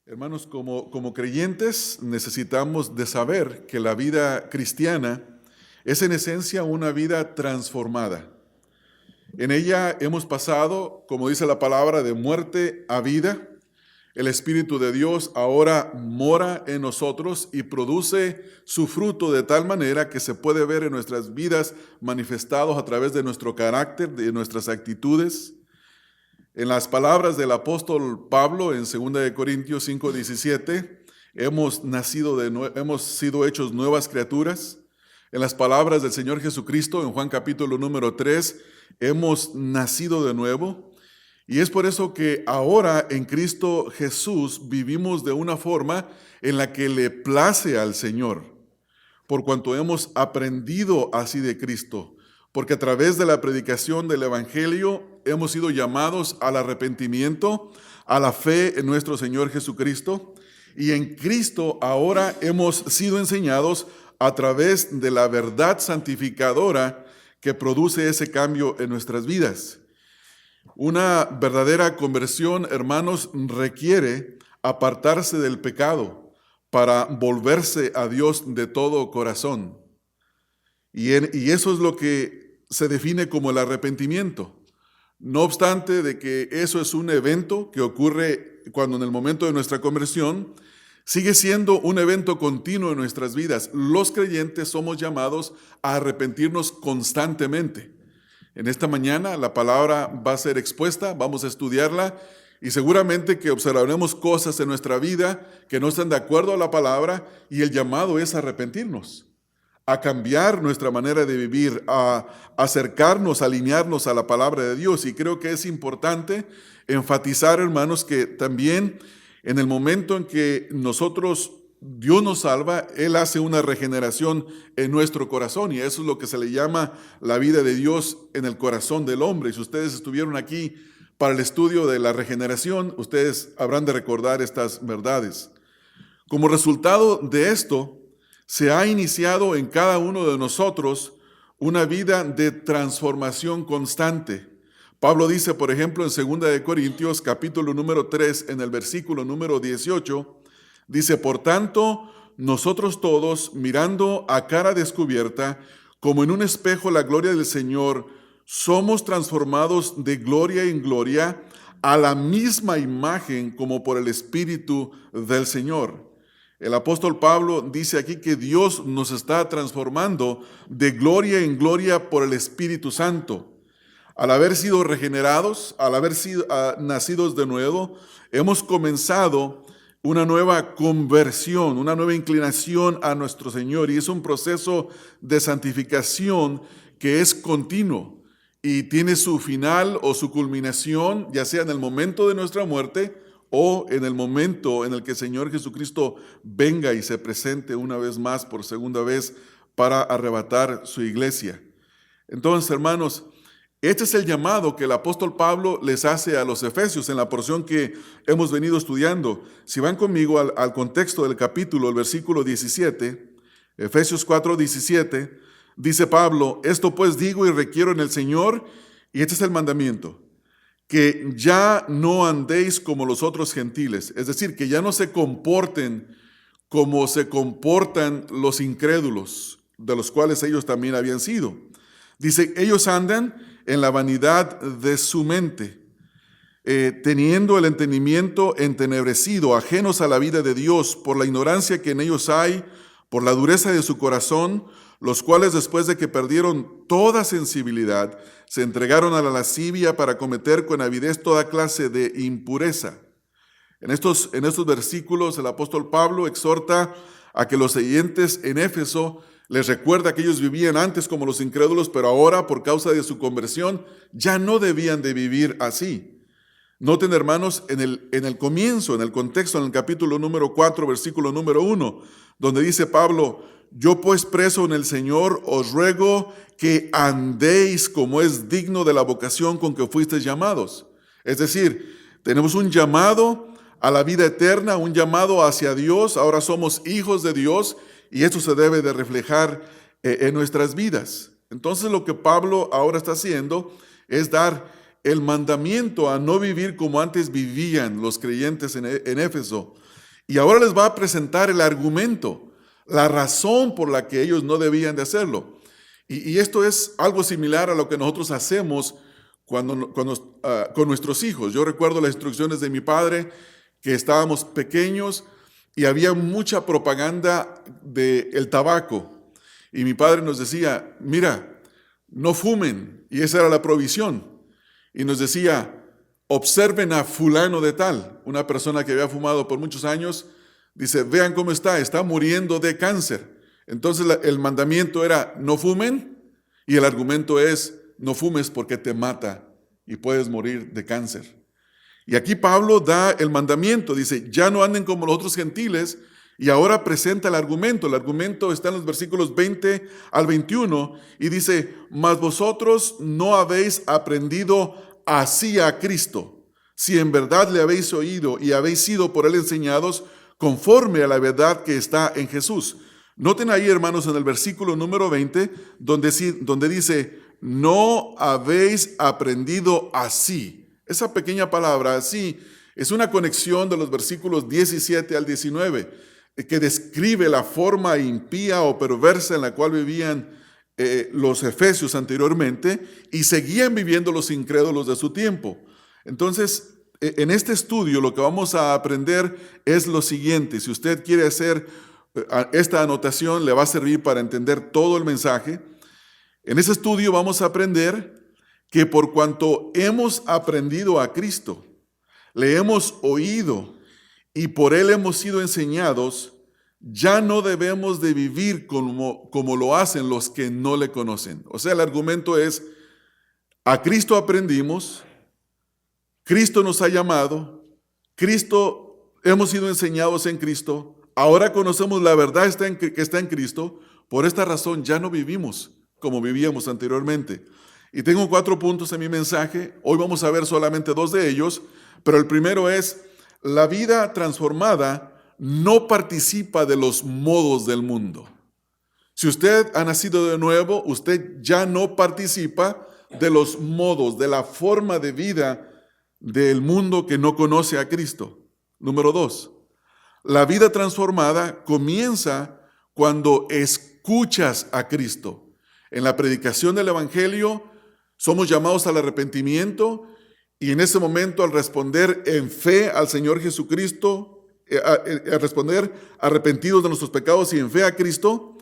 Hermanos, como creyentes necesitamos de saber que la vida cristiana es en esencia una vida transformada. En ella hemos pasado, como dice la palabra, de muerte a vida. El Espíritu de Dios ahora mora en nosotros y produce su fruto de tal manera que se puede ver en nuestras vidas manifestados a través de nuestro carácter, de nuestras actitudes. En las palabras del apóstol Pablo en 2 Corintios 5:17, hemos sido hechos nuevas criaturas. En las palabras del Señor Jesucristo en Juan capítulo número 3, hemos nacido de nuevo. Y es por eso que ahora en Cristo Jesús vivimos de una forma en la que le place al Señor, por cuanto hemos aprendido así de Cristo. Porque a través de la predicación del Evangelio hemos sido llamados al arrepentimiento, a la fe en nuestro Señor Jesucristo. Y en Cristo ahora hemos sido enseñados a través de la verdad santificadora que produce ese cambio en nuestras vidas. Una verdadera conversión, hermanos, requiere apartarse del pecado para volverse a Dios de todo corazón. Y eso es lo que se define como el arrepentimiento. No obstante de que eso es un evento que ocurre cuando en el momento de nuestra conversión, sigue siendo un evento continuo en nuestras vidas. Los creyentes somos llamados a arrepentirnos constantemente. En esta mañana la palabra va a ser expuesta, vamos a estudiarla y seguramente que observaremos cosas en nuestra vida que no están de acuerdo a la palabra y el llamado es arrepentirnos, a cambiar nuestra manera de vivir, a acercarnos, a alinearnos a la palabra de Dios. Y creo que es importante enfatizar, hermanos, que también en el momento en que Dios nos salva, Él hace una regeneración en nuestro corazón y eso es lo que se le llama la vida de Dios en el corazón del hombre. Y si ustedes estuvieron aquí para el estudio de la regeneración, ustedes habrán de recordar estas verdades. Como resultado de esto, se ha iniciado en cada uno de nosotros una vida de transformación constante. Pablo dice, por ejemplo, en 2 Corintios capítulo número 3, en el versículo número 18, dice, por tanto, nosotros todos, mirando a cara descubierta, como en un espejo la gloria del Señor, somos transformados de gloria en gloria a la misma imagen como por el Espíritu del Señor. El apóstol Pablo dice aquí que Dios nos está transformando de gloria en gloria por el Espíritu Santo. Al haber sido regenerados, al haber sido nacidos de nuevo, hemos comenzado una nueva conversión, una nueva inclinación a nuestro Señor. Y es un proceso de santificación que es continuo y tiene su final o su culminación, ya sea en el momento de nuestra muerte o en el momento en el que el Señor Jesucristo venga y se presente una vez más, por segunda vez, para arrebatar su iglesia. Entonces, hermanos, este es el llamado que el apóstol Pablo les hace a los efesios en la porción que hemos venido estudiando. Si van conmigo al contexto del capítulo, el versículo 17, Efesios 4:17, dice Pablo, esto pues digo y requiero en el Señor, y este es el mandamiento, que ya no andéis como los otros gentiles, es decir, que ya no se comporten como se comportan los incrédulos, de los cuales ellos también habían sido. Dice, ellos andan en la vanidad de su mente, teniendo el entendimiento entenebrecido, ajenos a la vida de Dios, por la ignorancia que en ellos hay, por la dureza de su corazón, los cuales después de que perdieron toda sensibilidad, se entregaron a la lascivia para cometer con avidez toda clase de impureza. En estos versículos el apóstol Pablo exhorta a que los creyentes en Éfeso les recuerda que ellos vivían antes como los incrédulos, pero ahora por causa de su conversión ya no debían de vivir así. Noten, hermanos, en el comienzo, en el contexto, en el capítulo número 4, versículo número 1, donde dice Pablo, yo pues preso en el Señor os ruego que andéis como es digno de la vocación con que fuisteis llamados. Es decir, tenemos un llamado a la vida eterna, un llamado hacia Dios, ahora somos hijos de Dios y esto se debe de reflejar en nuestras vidas. Entonces lo que Pablo ahora está haciendo es dar el mandamiento a no vivir como antes vivían los creyentes en Éfeso. Y ahora les va a presentar el argumento, la razón por la que ellos no debían de hacerlo. Y esto es algo similar a lo que nosotros hacemos con nuestros hijos. Yo recuerdo las instrucciones de mi padre, que estábamos pequeños y había mucha propaganda del tabaco. Y mi padre nos decía, mira, no fumen. Y esa era la prohibición. Y nos decía, observen a fulano de tal, una persona que había fumado por muchos años. Dice, vean cómo está muriendo de cáncer. Entonces el mandamiento era, no fumen. Y el argumento es, no fumes porque te mata y puedes morir de cáncer. Y aquí Pablo da el mandamiento, dice, ya no anden como los otros gentiles, y ahora presenta el argumento. El argumento está en los versículos 20 al 21, y dice, mas vosotros no habéis aprendido así a Cristo, si en verdad le habéis oído y habéis sido por él enseñados, conforme a la verdad que está en Jesús. Noten ahí, hermanos, en el versículo número 20, donde dice, no habéis aprendido así. Esa pequeña palabra, así, es una conexión de los versículos 17 al 19, que describe la forma impía o perversa en la cual vivían los efesios anteriormente y seguían viviendo los incrédulos de su tiempo. Entonces, en este estudio lo que vamos a aprender es lo siguiente. Si usted quiere hacer esta anotación, le va a servir para entender todo el mensaje. En ese estudio vamos a aprender que por cuanto hemos aprendido a Cristo, le hemos oído y por él hemos sido enseñados, ya no debemos de vivir como lo hacen los que no le conocen. O sea, el argumento es, a Cristo aprendimos, Cristo nos ha llamado, hemos sido enseñados en Cristo, ahora conocemos la verdad que está en Cristo, por esta razón ya no vivimos como vivíamos anteriormente. Y tengo 4 puntos en mi mensaje. Hoy vamos a ver solamente 2 de ellos, pero el primero es, la vida transformada no participa de los modos del mundo. Si usted ha nacido de nuevo, usted ya no participa de los modos, de la forma de vida del mundo que no conoce a Cristo. Número 2, la vida transformada comienza cuando escuchas a Cristo. En la predicación del Evangelio, somos llamados al arrepentimiento y en ese momento al responder en fe al Señor Jesucristo, al responder arrepentidos de nuestros pecados y en fe a Cristo,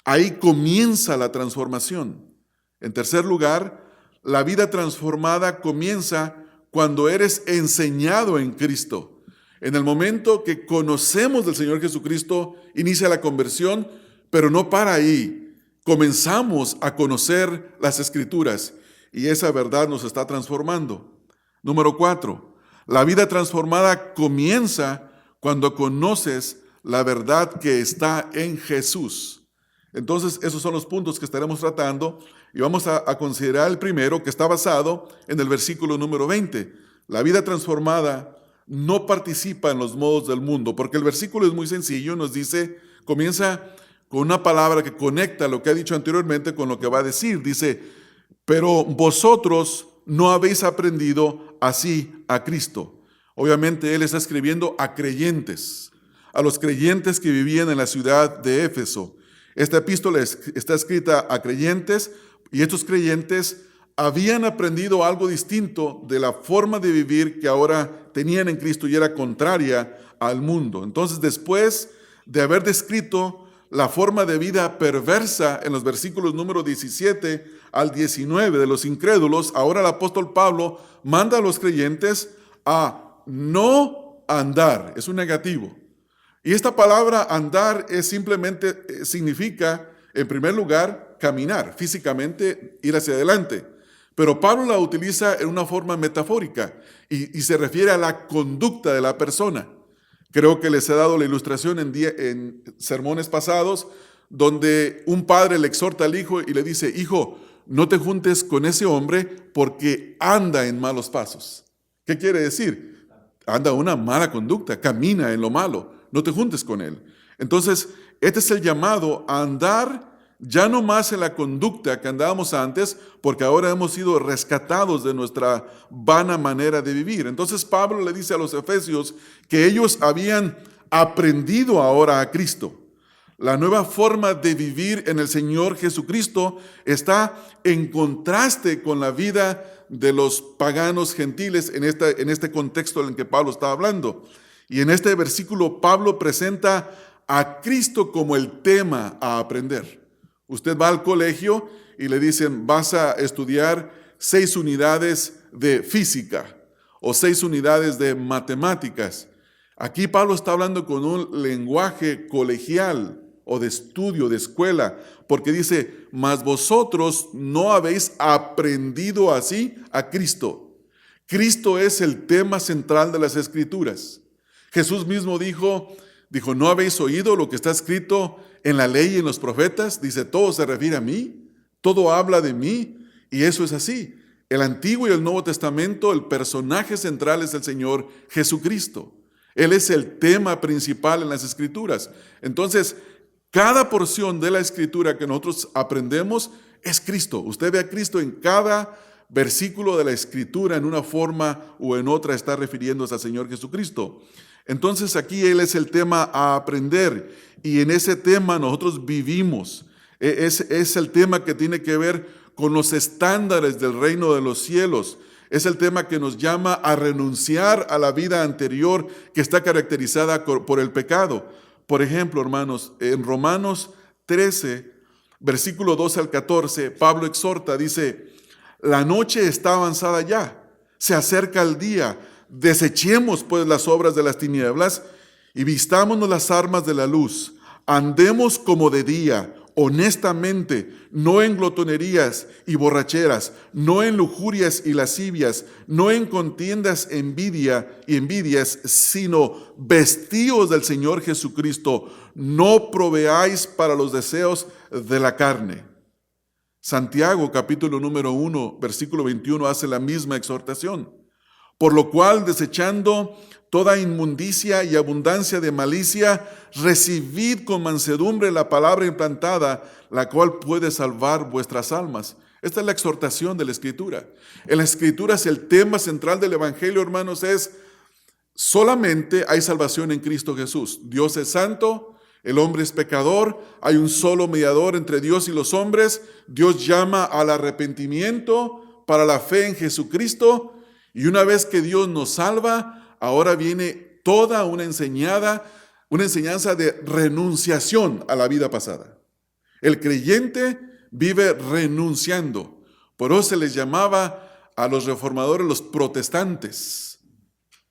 ahí comienza la transformación. En tercer lugar, la vida transformada comienza cuando eres enseñado en Cristo. En el momento que conocemos del Señor Jesucristo, inicia la conversión, pero no para ahí. Comenzamos a conocer las Escrituras. Y esa verdad nos está transformando. Número 4, la vida transformada comienza cuando conoces la verdad que está en Jesús. Entonces, esos son los puntos que estaremos tratando y vamos a considerar el primero, que está basado en el versículo número 20. La vida transformada no participa en los modos del mundo, porque el versículo es muy sencillo, nos dice, comienza con una palabra que conecta lo que ha dicho anteriormente con lo que va a decir. Dice, pero vosotros no habéis aprendido así a Cristo. Obviamente él está escribiendo a creyentes, a los creyentes que vivían en la ciudad de Éfeso. Esta epístola está escrita a creyentes y estos creyentes habían aprendido algo distinto de la forma de vivir que ahora tenían en Cristo y era contraria al mundo. Entonces, después de haber descrito la forma de vida perversa en los versículos número 17 al 19 de los incrédulos, ahora el apóstol Pablo manda a los creyentes a no andar. Es un negativo. Y esta palabra andar simplemente significa, en primer lugar, caminar, físicamente ir hacia adelante. Pero Pablo la utiliza en una forma metafórica y se refiere a la conducta de la persona. Creo que les he dado la ilustración en sermones pasados, donde un padre le exhorta al hijo y le dice, hijo, no te juntes con ese hombre porque anda en malos pasos. ¿Qué quiere decir? Anda una mala conducta, camina en lo malo, no te juntes con él. Entonces, este es el llamado a andar ya no más en la conducta que andábamos antes, porque ahora hemos sido rescatados de nuestra vana manera de vivir. Entonces Pablo le dice a los efesios que ellos habían aprendido ahora a Cristo. La nueva forma de vivir en el Señor Jesucristo está en contraste con la vida de los paganos gentiles en este contexto en el que Pablo está hablando. Y en este versículo Pablo presenta a Cristo como el tema a aprender. Usted va al colegio y le dicen, vas a estudiar 6 unidades de física o 6 unidades de matemáticas. Aquí Pablo está hablando con un lenguaje colegial o de estudio, de escuela, porque dice, mas vosotros no habéis aprendido así a Cristo. Cristo es el tema central de las Escrituras. Jesús mismo dijo, ¿no habéis oído lo que está escrito en la ley y en los profetas? Dice, todo se refiere a mí, todo habla de mí, y eso es así. El Antiguo y el Nuevo Testamento, el personaje central es el Señor Jesucristo. Él es el tema principal en las Escrituras. Entonces, cada porción de la Escritura que nosotros aprendemos es Cristo. Usted ve a Cristo en cada versículo de la Escritura, en una forma o en otra está refiriéndose al Señor Jesucristo. Entonces aquí Él es el tema a aprender y en ese tema nosotros vivimos. Es el tema que tiene que ver con los estándares del reino de los cielos. Es el tema que nos llama a renunciar a la vida anterior que está caracterizada por el pecado. Por ejemplo, hermanos, en Romanos 13, versículo 12 al 14, Pablo exhorta, dice, la noche está avanzada ya, se acerca el día, desechemos pues las obras de las tinieblas y vistámonos las armas de la luz, andemos como de día, honestamente, no en glotonerías y borracheras, no en lujurias y lascivias, no en contiendas y envidias, sino vestíos del Señor Jesucristo, no proveáis para los deseos de la carne. Santiago, capítulo número 1, versículo 21, hace la misma exhortación. Por lo cual, desechando toda inmundicia y abundancia de malicia, recibid con mansedumbre la palabra implantada, la cual puede salvar vuestras almas. Esta es la exhortación de la Escritura. En la Escritura es el tema central del Evangelio, hermanos, es solamente hay salvación en Cristo Jesús. Dios es santo, el hombre es pecador, hay un solo mediador entre Dios y los hombres. Dios llama al arrepentimiento para la fe en Jesucristo y una vez que Dios nos salva, ahora viene toda una enseñanza de renunciación a la vida pasada. El creyente vive renunciando. Por eso se les llamaba a los reformadores los protestantes.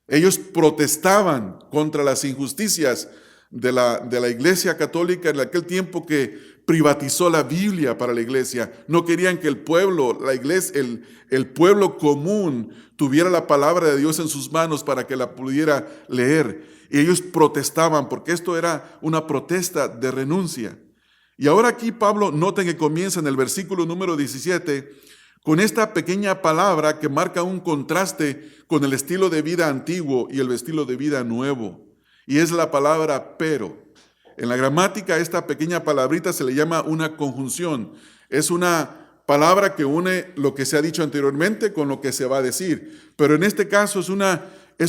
Ellos protestaban contra las injusticias de la Iglesia Católica en aquel tiempo que privatizó la Biblia para la iglesia. No querían que el pueblo, la iglesia, el pueblo común tuviera la palabra de Dios en sus manos para que la pudiera leer. Y ellos protestaban porque esto era una protesta de renuncia. Y ahora aquí Pablo, noten que comienza en el versículo número 17 con esta pequeña palabra que marca un contraste con el estilo de vida antiguo y el estilo de vida nuevo. Y es la palabra pero. En la gramática esta pequeña palabrita se le llama una conjunción. Es una palabra que une lo que se ha dicho anteriormente con lo que se va a decir. Pero en este caso es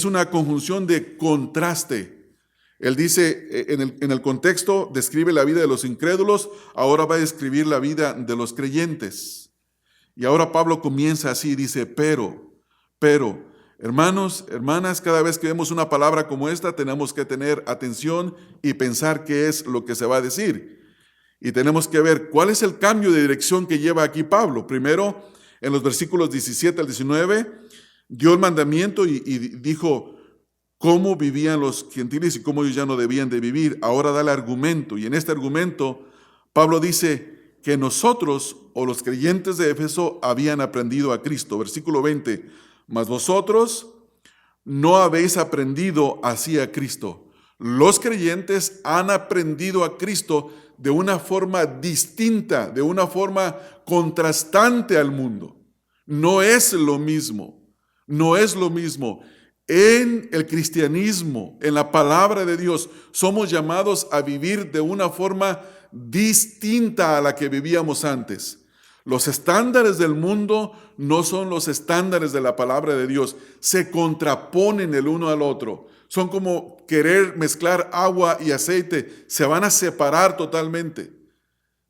una conjunción de contraste. Él dice, en el contexto, describe la vida de los incrédulos, ahora va a describir la vida de los creyentes. Y ahora Pablo comienza así, dice, pero, hermanos, hermanas, cada vez que vemos una palabra como esta, tenemos que tener atención y pensar qué es lo que se va a decir. Y tenemos que ver cuál es el cambio de dirección que lleva aquí Pablo. Primero, en los versículos 17 al 19, dio el mandamiento y dijo cómo vivían los gentiles y cómo ellos ya no debían de vivir. Ahora da el argumento. Y en este argumento, Pablo dice que nosotros, o los creyentes de Éfeso, habían aprendido a Cristo. Versículo 20, mas vosotros no habéis aprendido así a Cristo. Los creyentes han aprendido a Cristo de una forma distinta, de una forma contrastante al mundo. No es lo mismo, no es lo mismo. En el cristianismo, en la palabra de Dios, somos llamados a vivir de una forma distinta a la que vivíamos antes. Los estándares del mundo no son los estándares de la palabra de Dios, se contraponen el uno al otro. Son como querer mezclar agua y aceite. Se van a separar totalmente.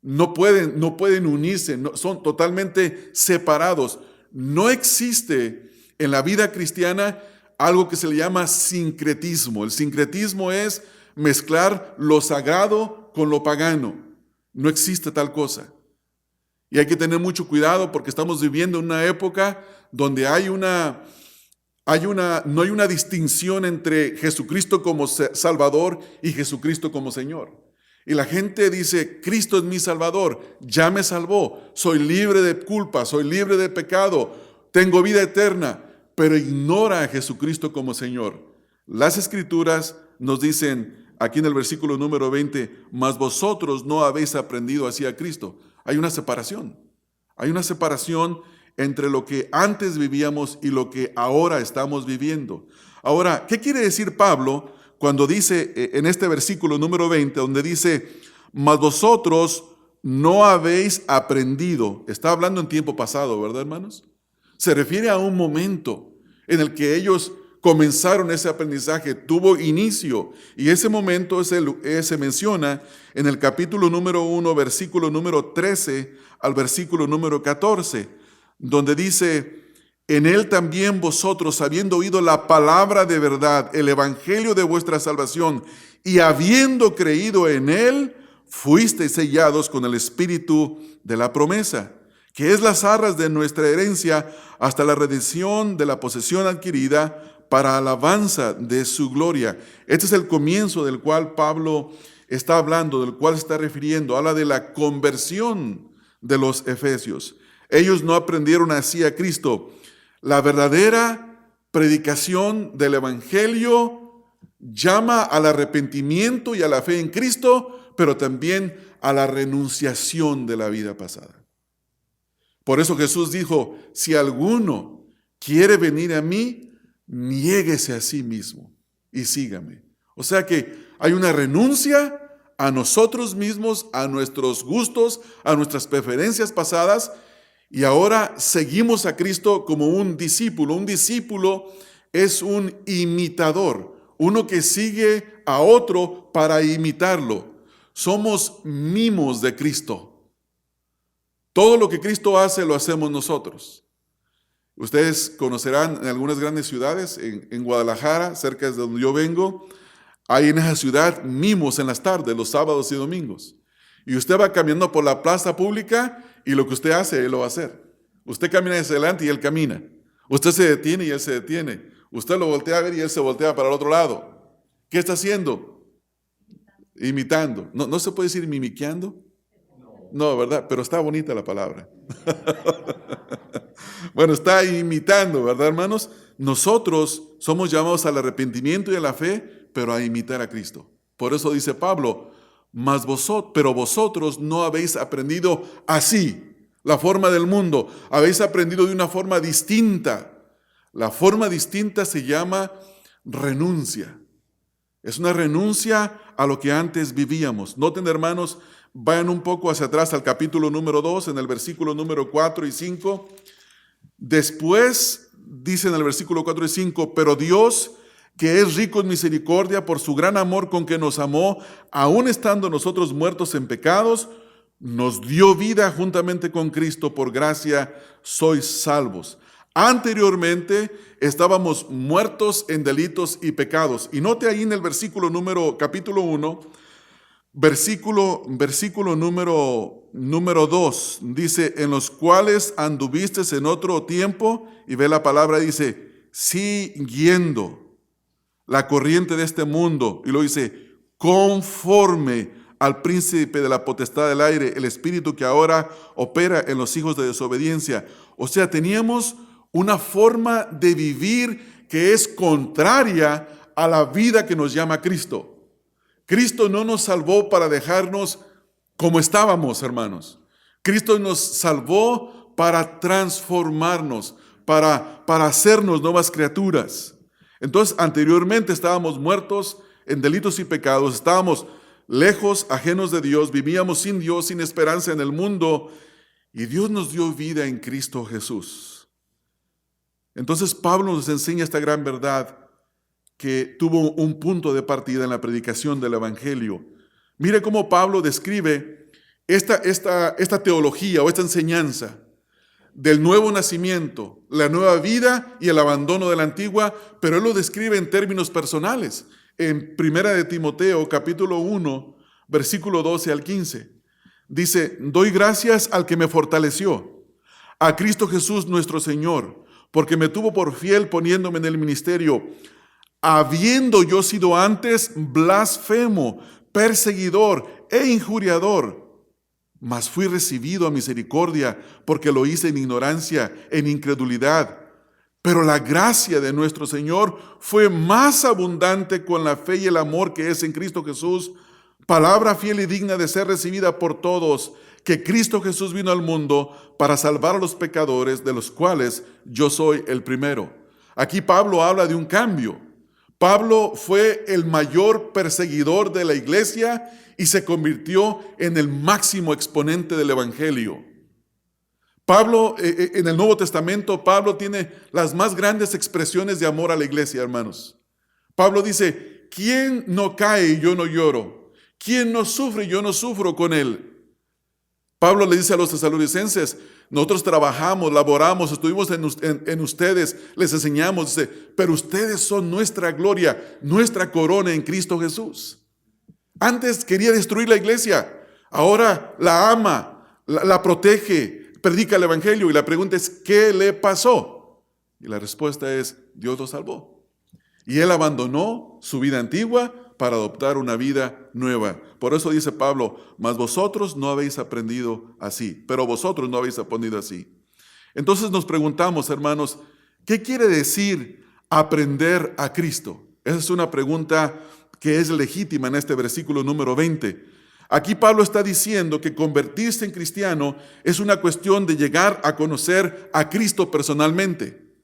No pueden unirse, son totalmente separados. No existe en la vida cristiana algo que se le llama sincretismo. El sincretismo es mezclar lo sagrado con lo pagano. No existe tal cosa. Y hay que tener mucho cuidado porque estamos viviendo en una época donde no hay una distinción entre Jesucristo como Salvador y Jesucristo como Señor. Y la gente dice, Cristo es mi Salvador, ya me salvó, soy libre de culpa, soy libre de pecado, tengo vida eterna, pero ignora a Jesucristo como Señor. Las Escrituras nos dicen, aquí en el versículo número 20, mas vosotros no habéis aprendido así a Cristo. Hay una separación entre lo que antes vivíamos y lo que ahora estamos viviendo. Ahora, ¿qué quiere decir Pablo cuando dice en este versículo número 20, donde dice, mas vosotros no habéis aprendido? Está hablando en tiempo pasado, ¿verdad, hermanos? Se refiere a un momento en el que ellos comenzaron ese aprendizaje, tuvo inicio, y ese momento se menciona en el capítulo número 1, versículo número 13 al versículo número 14, donde dice, en él también vosotros, habiendo oído la palabra de verdad, el evangelio de vuestra salvación, y habiendo creído en él, fuisteis sellados con el espíritu de la promesa, que es las arras de nuestra herencia hasta la redención de la posesión adquirida para alabanza de su gloria. Este es el comienzo del cual Pablo está hablando, del cual se está refiriendo. Habla de la conversión de los efesios. Ellos no aprendieron así a Cristo. La verdadera predicación del evangelio llama al arrepentimiento y a la fe en Cristo, pero también a la renunciación de la vida pasada. Por eso Jesús dijo, si alguno quiere venir a mí, niéguese a sí mismo y sígame. O sea que hay una renuncia a nosotros mismos, a nuestros gustos, a nuestras preferencias pasadas, y ahora seguimos a Cristo como un discípulo. Un discípulo es un imitador, uno que sigue a otro para imitarlo. Somos mimos de Cristo. Todo lo que Cristo hace lo hacemos nosotros. Ustedes conocerán en algunas grandes ciudades, en Guadalajara, cerca de donde yo vengo, hay en esa ciudad mimos en las tardes, los sábados y domingos. Y usted va caminando por la plaza pública y lo que usted hace, él lo va a hacer. Usted camina hacia adelante y él camina. Usted se detiene y él se detiene. Usted lo voltea a ver y él se voltea para el otro lado. ¿Qué está haciendo? Imitando. ¿No se puede decir mimiqueando? No, ¿verdad? Pero está bonita la palabra. Bueno, está imitando, ¿verdad, hermanos? Nosotros somos llamados al arrepentimiento y a la fe, pero a imitar a Cristo. Por eso dice Pablo, pero vosotros no habéis aprendido así, la forma del mundo. Habéis aprendido de una forma distinta. La forma distinta se llama renuncia. Es una renuncia a lo que antes vivíamos. Noten, hermanos, vayan un poco hacia atrás al capítulo número 2, en el versículo número 4 y 5. Después, dice en el versículo 4 y 5, pero Dios, que es rico en misericordia por su gran amor con que nos amó, aun estando nosotros muertos en pecados, nos dio vida juntamente con Cristo, por gracia sois salvos. Anteriormente estábamos muertos en delitos y pecados. Y note ahí en el capítulo 1, versículo número 2, dice, en los cuales anduvistes en otro tiempo, y ve la palabra, dice, siguiendo la corriente de este mundo, y lo dice, conforme al príncipe de la potestad del aire, el espíritu que ahora opera en los hijos de desobediencia. O sea, teníamos una forma de vivir que es contraria a la vida que nos llama Cristo. Cristo no nos salvó para dejarnos como estábamos, hermanos. Cristo nos salvó para transformarnos, para hacernos nuevas criaturas. Entonces, anteriormente estábamos muertos en delitos y pecados, estábamos lejos, ajenos de Dios, vivíamos sin Dios, sin esperanza en el mundo, y Dios nos dio vida en Cristo Jesús. Entonces Pablo nos enseña esta gran verdad, que tuvo un punto de partida en la predicación del Evangelio. Mire cómo Pablo describe esta teología o esta enseñanza del nuevo nacimiento, la nueva vida y el abandono de la antigua, pero él lo describe en términos personales. En 1 de Timoteo, capítulo 1, versículo 12 al 15, dice: doy gracias al que me fortaleció, a Cristo Jesús nuestro Señor, porque me tuvo por fiel poniéndome en el ministerio, habiendo yo sido antes blasfemo, perseguidor e injuriador, mas fui recibido a misericordia, porque lo hice en ignorancia, en incredulidad. Pero la gracia de nuestro Señor fue más abundante con la fe y el amor que es en Cristo Jesús, palabra fiel y digna de ser recibida por todos, que Cristo Jesús vino al mundo para salvar a los pecadores, de los cuales yo soy el primero. Aquí Pablo habla de un cambio. Pablo fue el mayor perseguidor de la iglesia y se convirtió en el máximo exponente del Evangelio. Pablo, en el Nuevo Testamento, Pablo tiene las más grandes expresiones de amor a la iglesia, hermanos. Pablo dice: ¿quién no cae y yo no lloro? ¿Quién no sufre y yo no sufro con él? Pablo le dice a los tesalonicenses: nosotros trabajamos, laboramos, estuvimos en ustedes, les enseñamos, dice, pero ustedes son nuestra gloria, nuestra corona en Cristo Jesús. Antes quería destruir la iglesia, ahora la ama, la protege, predica el Evangelio, y la pregunta es: ¿qué le pasó? Y la respuesta es: Dios lo salvó. Y él abandonó su vida antigua para adoptar una vida nueva. Por eso dice Pablo: mas vosotros no habéis aprendido así, pero vosotros no habéis aprendido así. Entonces nos preguntamos, hermanos, ¿qué quiere decir aprender a Cristo? Esa es una pregunta que es legítima en este versículo número 20. Aquí Pablo está diciendo que convertirse en cristiano es una cuestión de llegar a conocer a Cristo personalmente.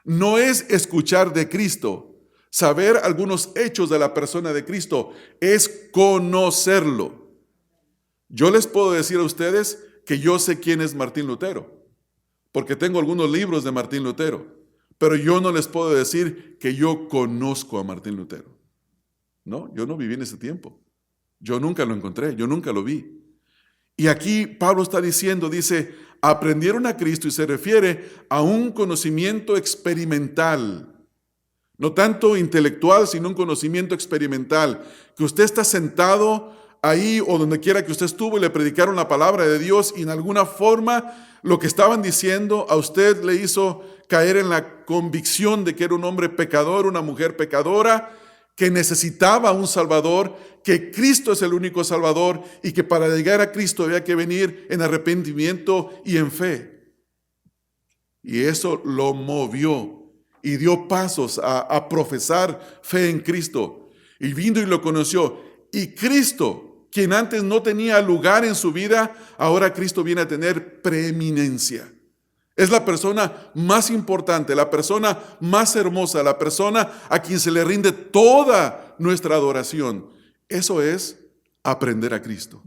No es escuchar de Cristo, saber algunos hechos de la persona de Cristo, es conocerlo. Yo les puedo decir a ustedes que yo sé quién es Martín Lutero, porque tengo algunos libros de Martín Lutero, pero yo no les puedo decir que yo conozco a Martín Lutero. No, yo no viví en ese tiempo. Yo nunca lo encontré, yo nunca lo vi. Y aquí Pablo está diciendo, dice, aprendieron a Cristo, y se refiere a un conocimiento experimental. No tanto intelectual, sino un conocimiento experimental. Que usted está sentado ahí o donde quiera que usted estuvo y le predicaron la palabra de Dios, y en alguna forma lo que estaban diciendo a usted le hizo caer en la convicción de que era un hombre pecador, una mujer pecadora, que necesitaba un Salvador, que Cristo es el único Salvador y que para llegar a Cristo había que venir en arrepentimiento y en fe. Y eso lo movió y dio pasos a profesar fe en Cristo. Y vino y lo conoció. Y Cristo, quien antes no tenía lugar en su vida, ahora Cristo viene a tener preeminencia. Es la persona más importante, la persona más hermosa, la persona a quien se le rinde toda nuestra adoración. Eso es aprender a Cristo.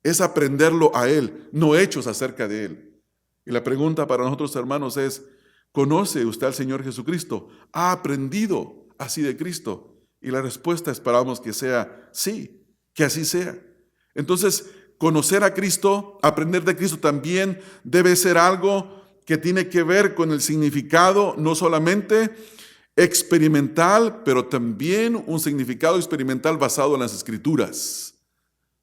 Es aprenderlo a Él, no hechos acerca de Él. Y la pregunta para nosotros, hermanos, es: ¿conoce usted al Señor Jesucristo? ¿Ha aprendido así de Cristo? Y la respuesta esperamos que sea sí, que así sea. Entonces, conocer a Cristo, aprender de Cristo también debe ser algo que tiene que ver con el significado no solamente experimental, pero también un significado experimental basado en las Escrituras.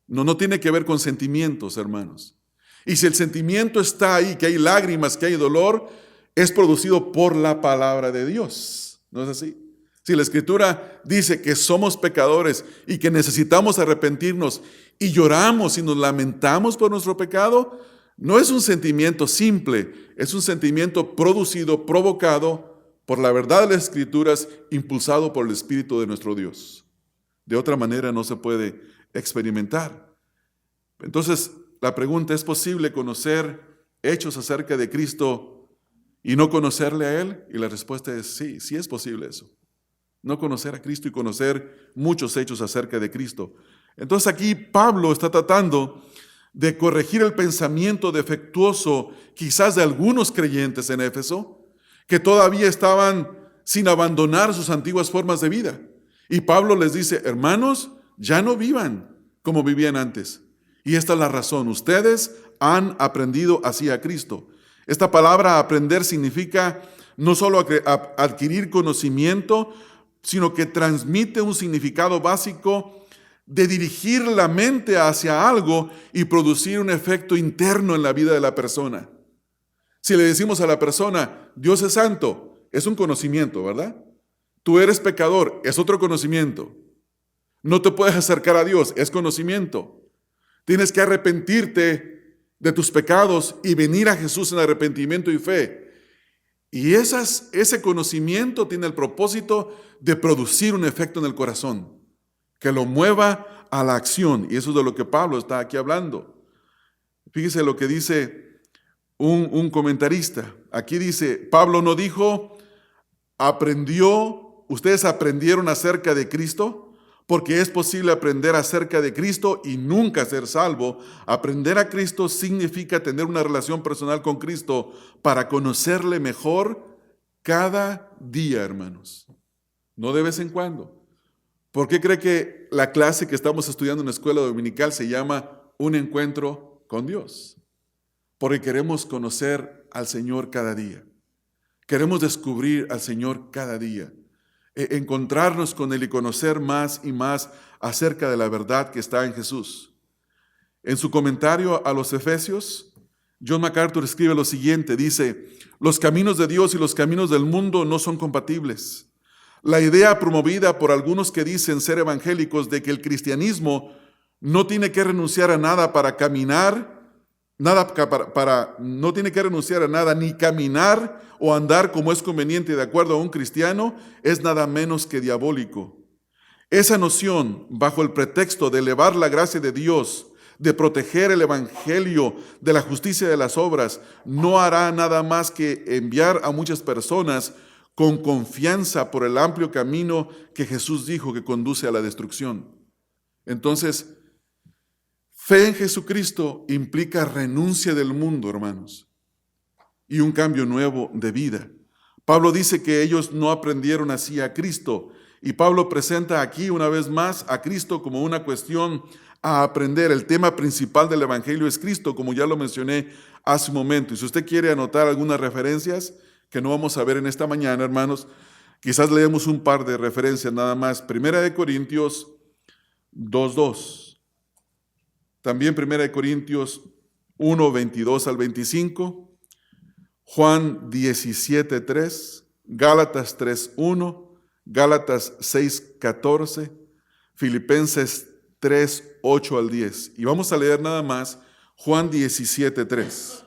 No tiene que ver con sentimientos, hermanos. Y si el sentimiento está ahí, que hay lágrimas, que hay dolor, es producido por la palabra de Dios. ¿No es así? Si la Escritura dice que somos pecadores y que necesitamos arrepentirnos y lloramos y nos lamentamos por nuestro pecado, no es un sentimiento simple, es un sentimiento producido, provocado por la verdad de las Escrituras, impulsado por el Espíritu de nuestro Dios. De otra manera no se puede experimentar. Entonces, la pregunta: ¿es posible conocer hechos acerca de Cristo y no conocerle a Él? Y la respuesta es sí, sí es posible eso. No conocer a Cristo y conocer muchos hechos acerca de Cristo. Entonces aquí Pablo está tratando de corregir el pensamiento defectuoso quizás de algunos creyentes en Éfeso, que todavía estaban sin abandonar sus antiguas formas de vida. Y Pablo les dice, hermanos, ya no vivan como vivían antes. Y esta es la razón. Ustedes han aprendido así a Cristo. Esta palabra aprender significa no solo adquirir conocimiento, sino que transmite un significado básico de dirigir la mente hacia algo y producir un efecto interno en la vida de la persona. Si le decimos a la persona, Dios es santo, es un conocimiento, ¿verdad? Tú eres pecador, es otro conocimiento. No te puedes acercar a Dios, es conocimiento. Tienes que arrepentirte de tus pecados y venir a Jesús en arrepentimiento y fe. Y ese conocimiento tiene el propósito de producir un efecto en el corazón, que lo mueva a la acción. Y eso es de lo que Pablo está aquí hablando. Fíjese lo que dice un comentarista. Aquí dice, Pablo no dijo, ustedes aprendieron acerca de Cristo, porque es posible aprender acerca de Cristo y nunca ser salvo. Aprender a Cristo significa tener una relación personal con Cristo para conocerle mejor cada día, hermanos. No de vez en cuando. ¿Por qué cree que la clase que estamos estudiando en la escuela dominical se llama Un Encuentro con Dios? Porque queremos conocer al Señor cada día. Queremos descubrir al Señor cada día. Encontrarnos con Él y conocer más y más acerca de la verdad que está en Jesús. En su comentario a los Efesios, John MacArthur escribe lo siguiente, dice, los caminos de Dios y los caminos del mundo no son compatibles. La idea promovida por algunos que dicen ser evangélicos de que el cristianismo no tiene que renunciar a nada para caminar, no tiene que renunciar a nada, ni caminar o andar como es conveniente de acuerdo a un cristiano, es nada menos que diabólico. Esa noción, bajo el pretexto de elevar la gracia de Dios, de proteger el evangelio de la justicia de las obras, no hará nada más que enviar a muchas personas con confianza por el amplio camino que Jesús dijo que conduce a la destrucción. Entonces, fe en Jesucristo implica renuncia del mundo, hermanos, y un cambio nuevo de vida. Pablo dice que ellos no aprendieron así a Cristo, y Pablo presenta aquí una vez más a Cristo como una cuestión a aprender. El tema principal del Evangelio es Cristo, como ya lo mencioné hace un momento. Y si usted quiere anotar algunas referencias que no vamos a ver en esta mañana, hermanos, quizás leemos un par de referencias nada más. 1 Corintios 2:2. También 1 Corintios 1:22 al 25. Juan 17:3. Gálatas 3:1. Gálatas 6:14. Filipenses 3:8 al 10. Y vamos a leer nada más Juan 17:3.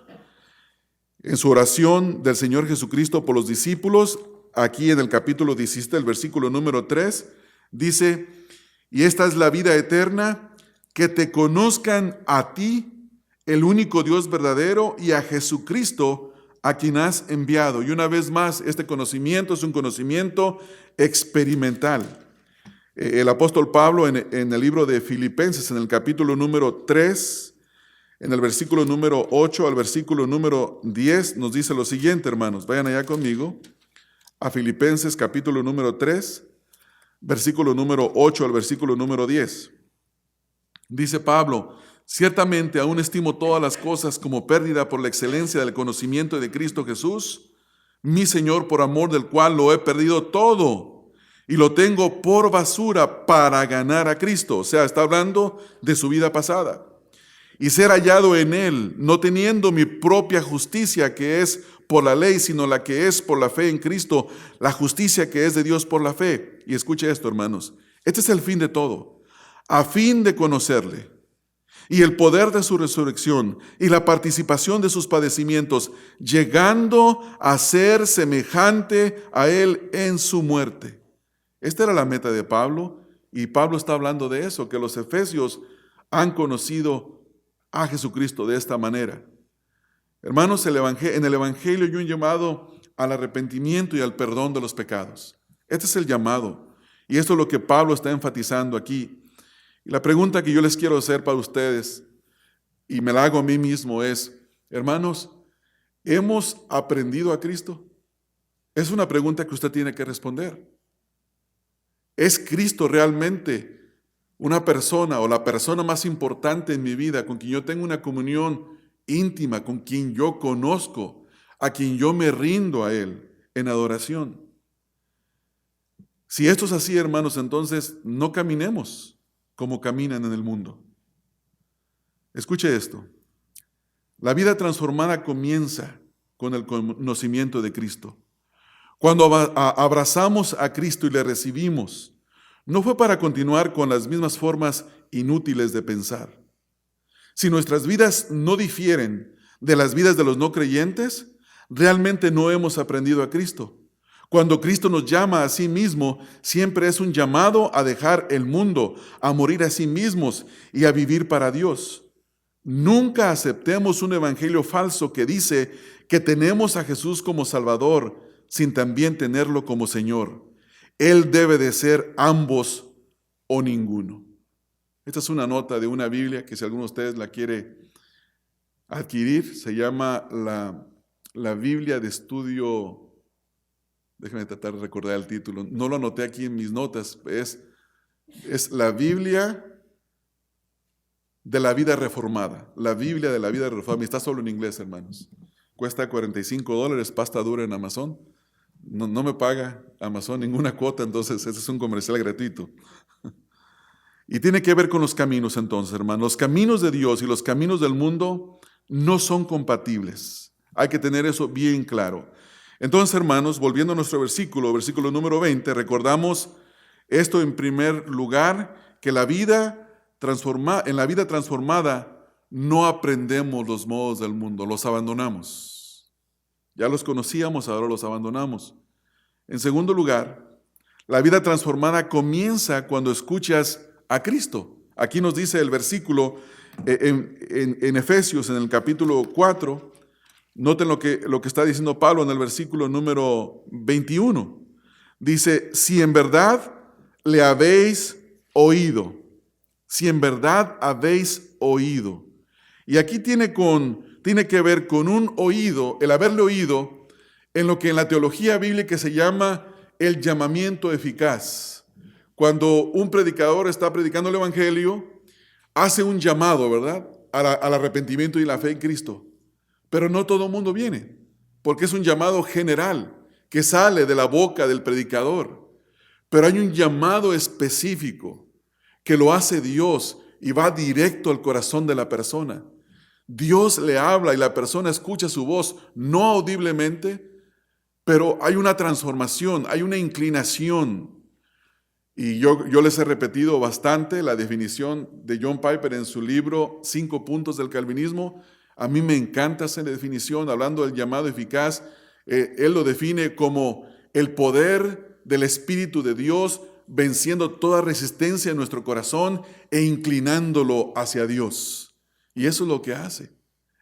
En su oración del Señor Jesucristo por los discípulos, aquí en el capítulo 17, el versículo número 3, dice, y esta es la vida eterna, que te conozcan a ti, el único Dios verdadero, y a Jesucristo, a quien has enviado. Y una vez más, este conocimiento es un conocimiento experimental. El apóstol Pablo en el libro de Filipenses, en el capítulo número 3, en el versículo número 8 al versículo número 10, nos dice lo siguiente, hermanos. Vayan allá conmigo a Filipenses capítulo número 3, versículo número 8 al versículo número 10. Dice Pablo, ciertamente aún estimo todas las cosas como pérdida por la excelencia del conocimiento de Cristo Jesús, mi Señor, por amor del cual lo he perdido todo y lo tengo por basura para ganar a Cristo. O sea, está hablando de su vida pasada. Y ser hallado en Él, no teniendo mi propia justicia que es por la ley, sino la que es por la fe en Cristo, la justicia que es de Dios por la fe. Y escuche esto, hermanos, este es el fin de todo, a fin de conocerle y el poder de su resurrección y la participación de sus padecimientos, llegando a ser semejante a Él en su muerte. Esta era la meta de Pablo, y Pablo está hablando de eso, que los efesios han conocido a Jesucristo de esta manera. Hermanos, en el Evangelio hay un llamado al arrepentimiento y al perdón de los pecados. Este es el llamado, y esto es lo que Pablo está enfatizando aquí. Y la pregunta que yo les quiero hacer para ustedes, y me la hago a mí mismo, es, hermanos, ¿hemos aprendido a Cristo? Es una pregunta que usted tiene que responder. ¿Es Cristo realmente una persona o la persona más importante en mi vida, con quien yo tengo una comunión íntima, con quien yo conozco, a quien yo me rindo a Él en adoración? Si esto es así, hermanos, entonces no caminemos como caminan en el mundo. Escuche esto. La vida transformada comienza con el conocimiento de Cristo. Cuando abrazamos a Cristo y le recibimos, no fue para continuar con las mismas formas inútiles de pensar. Si nuestras vidas no difieren de las vidas de los no creyentes, realmente no hemos aprendido a Cristo. Cuando Cristo nos llama a sí mismo, siempre es un llamado a dejar el mundo, a morir a sí mismos y a vivir para Dios. Nunca aceptemos un evangelio falso que dice que tenemos a Jesús como Salvador sin también tenerlo como Señor. Él debe de ser ambos o ninguno. Esta es una nota de una Biblia que si alguno de ustedes la quiere adquirir, se llama la Biblia de estudio. Déjenme tratar de recordar el título. No lo anoté aquí en mis notas. Es la Biblia de la vida reformada. La Biblia de la vida reformada. Está solo en inglés, hermanos. Cuesta $45, pasta dura en Amazon. No me paga Amazon ninguna cuota, entonces ese es un comercial gratuito. Y tiene que ver con los caminos entonces, hermanos. Los caminos de Dios y los caminos del mundo no son compatibles. Hay que tener eso bien claro. Entonces, hermanos, volviendo a nuestro versículo número 20, recordamos esto en primer lugar, que en la vida transformada no aprendemos los modos del mundo, los abandonamos. Ya los conocíamos, ahora los abandonamos. En segundo lugar, la vida transformada comienza cuando escuchas a Cristo. Aquí nos dice el versículo en Efesios, en el capítulo 4, noten lo que está diciendo Pablo en el versículo número 21. Dice, si en verdad le habéis oído, si en verdad habéis oído. Y aquí tiene que ver con un oído, el haberle oído, en lo que en la teología bíblica se llama el llamamiento eficaz. Cuando un predicador está predicando el evangelio, hace un llamado, ¿verdad?, al arrepentimiento y la fe en Cristo. Pero no todo el mundo viene, porque es un llamado general que sale de la boca del predicador. Pero hay un llamado específico que lo hace Dios y va directo al corazón de la persona. Dios le habla y la persona escucha su voz, no audiblemente, pero hay una transformación, hay una inclinación. Y yo les he repetido bastante la definición de John Piper en su libro 5 puntos del calvinismo. A mí me encanta esa definición, hablando del llamado eficaz. Él lo define como el poder del Espíritu de Dios venciendo toda resistencia en nuestro corazón e inclinándolo hacia Dios. Y eso es lo que hace.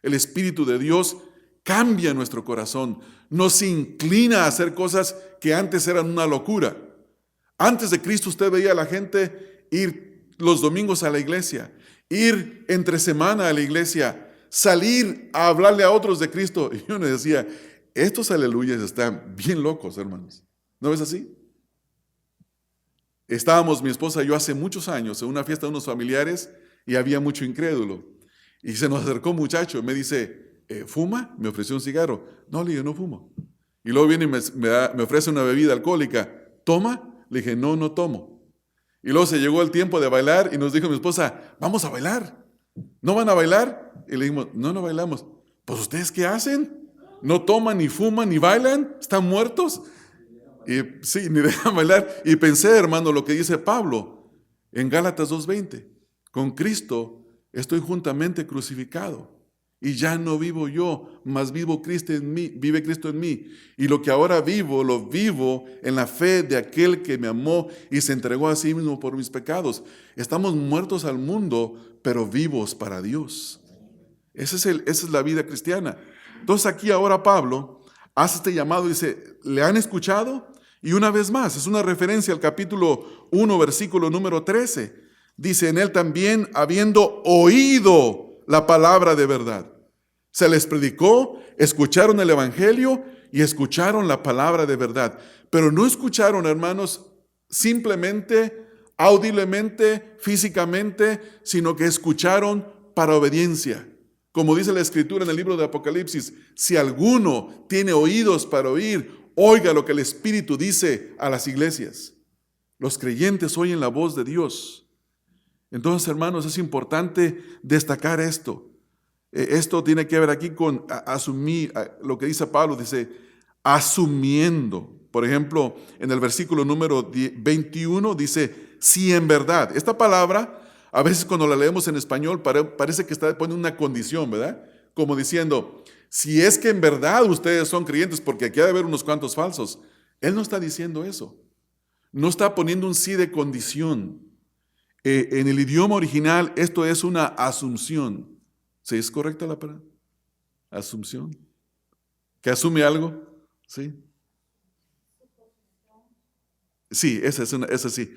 El Espíritu de Dios cambia nuestro corazón, nos inclina a hacer cosas que antes eran una locura. Antes de Cristo usted veía a la gente ir los domingos a la iglesia, ir entre semana a la iglesia, salir a hablarle a otros de Cristo. Y uno decía, estos aleluyas están bien locos, hermanos. ¿No ves así? Estábamos mi esposa y yo hace muchos años en una fiesta de unos familiares y había mucho incrédulo. Y se nos acercó un muchacho, me dice, ¿fuma? Me ofreció un cigarro. No, le dije, no fumo. Y luego viene y me ofrece una bebida alcohólica. ¿Toma? Le dije, no tomo. Y luego se llegó el tiempo de bailar y nos dijo mi esposa, vamos a bailar. ¿No van a bailar? Y le dijimos, no bailamos. Pues ¿ustedes qué hacen? ¿No toman, ni fuman, ni bailan? ¿Están muertos? Y sí, ni dejan bailar. Y pensé, hermano, lo que dice Pablo en Gálatas 2:20. Con Cristo estoy juntamente crucificado. Y ya no vivo yo, mas vive Cristo en mí. Y lo que ahora vivo, lo vivo en la fe de aquel que me amó y se entregó a sí mismo por mis pecados. Estamos muertos al mundo, pero vivos para Dios. Esa es la vida cristiana. Entonces aquí ahora Pablo hace este llamado y dice, ¿le han escuchado? Y una vez más, es una referencia al capítulo 1, versículo número 13. Dice, en él también habiendo oído la palabra de verdad. Se les predicó, escucharon el evangelio y escucharon la palabra de verdad. Pero no escucharon, hermanos, simplemente, audiblemente, físicamente, sino que escucharon para obediencia. Como dice la Escritura en el libro de Apocalipsis, si alguno tiene oídos para oír, oiga lo que el Espíritu dice a las iglesias. Los creyentes oyen la voz de Dios. Entonces, hermanos, es importante destacar esto. Esto tiene que ver aquí con asumir, lo que dice Pablo, dice, asumiendo. Por ejemplo, en el versículo número 21 dice, si en verdad. Esta palabra, a veces cuando la leemos en español, parece que está poniendo una condición, ¿verdad? Como diciendo, si es que en verdad ustedes son creyentes, porque aquí ha de haber unos cuantos falsos. Él no está diciendo eso. No está poniendo un sí de condición. En el idioma original, esto es una asunción. ¿Sí es correcta la palabra? Asunción. ¿Que asume algo? Sí. Sí, esa sí.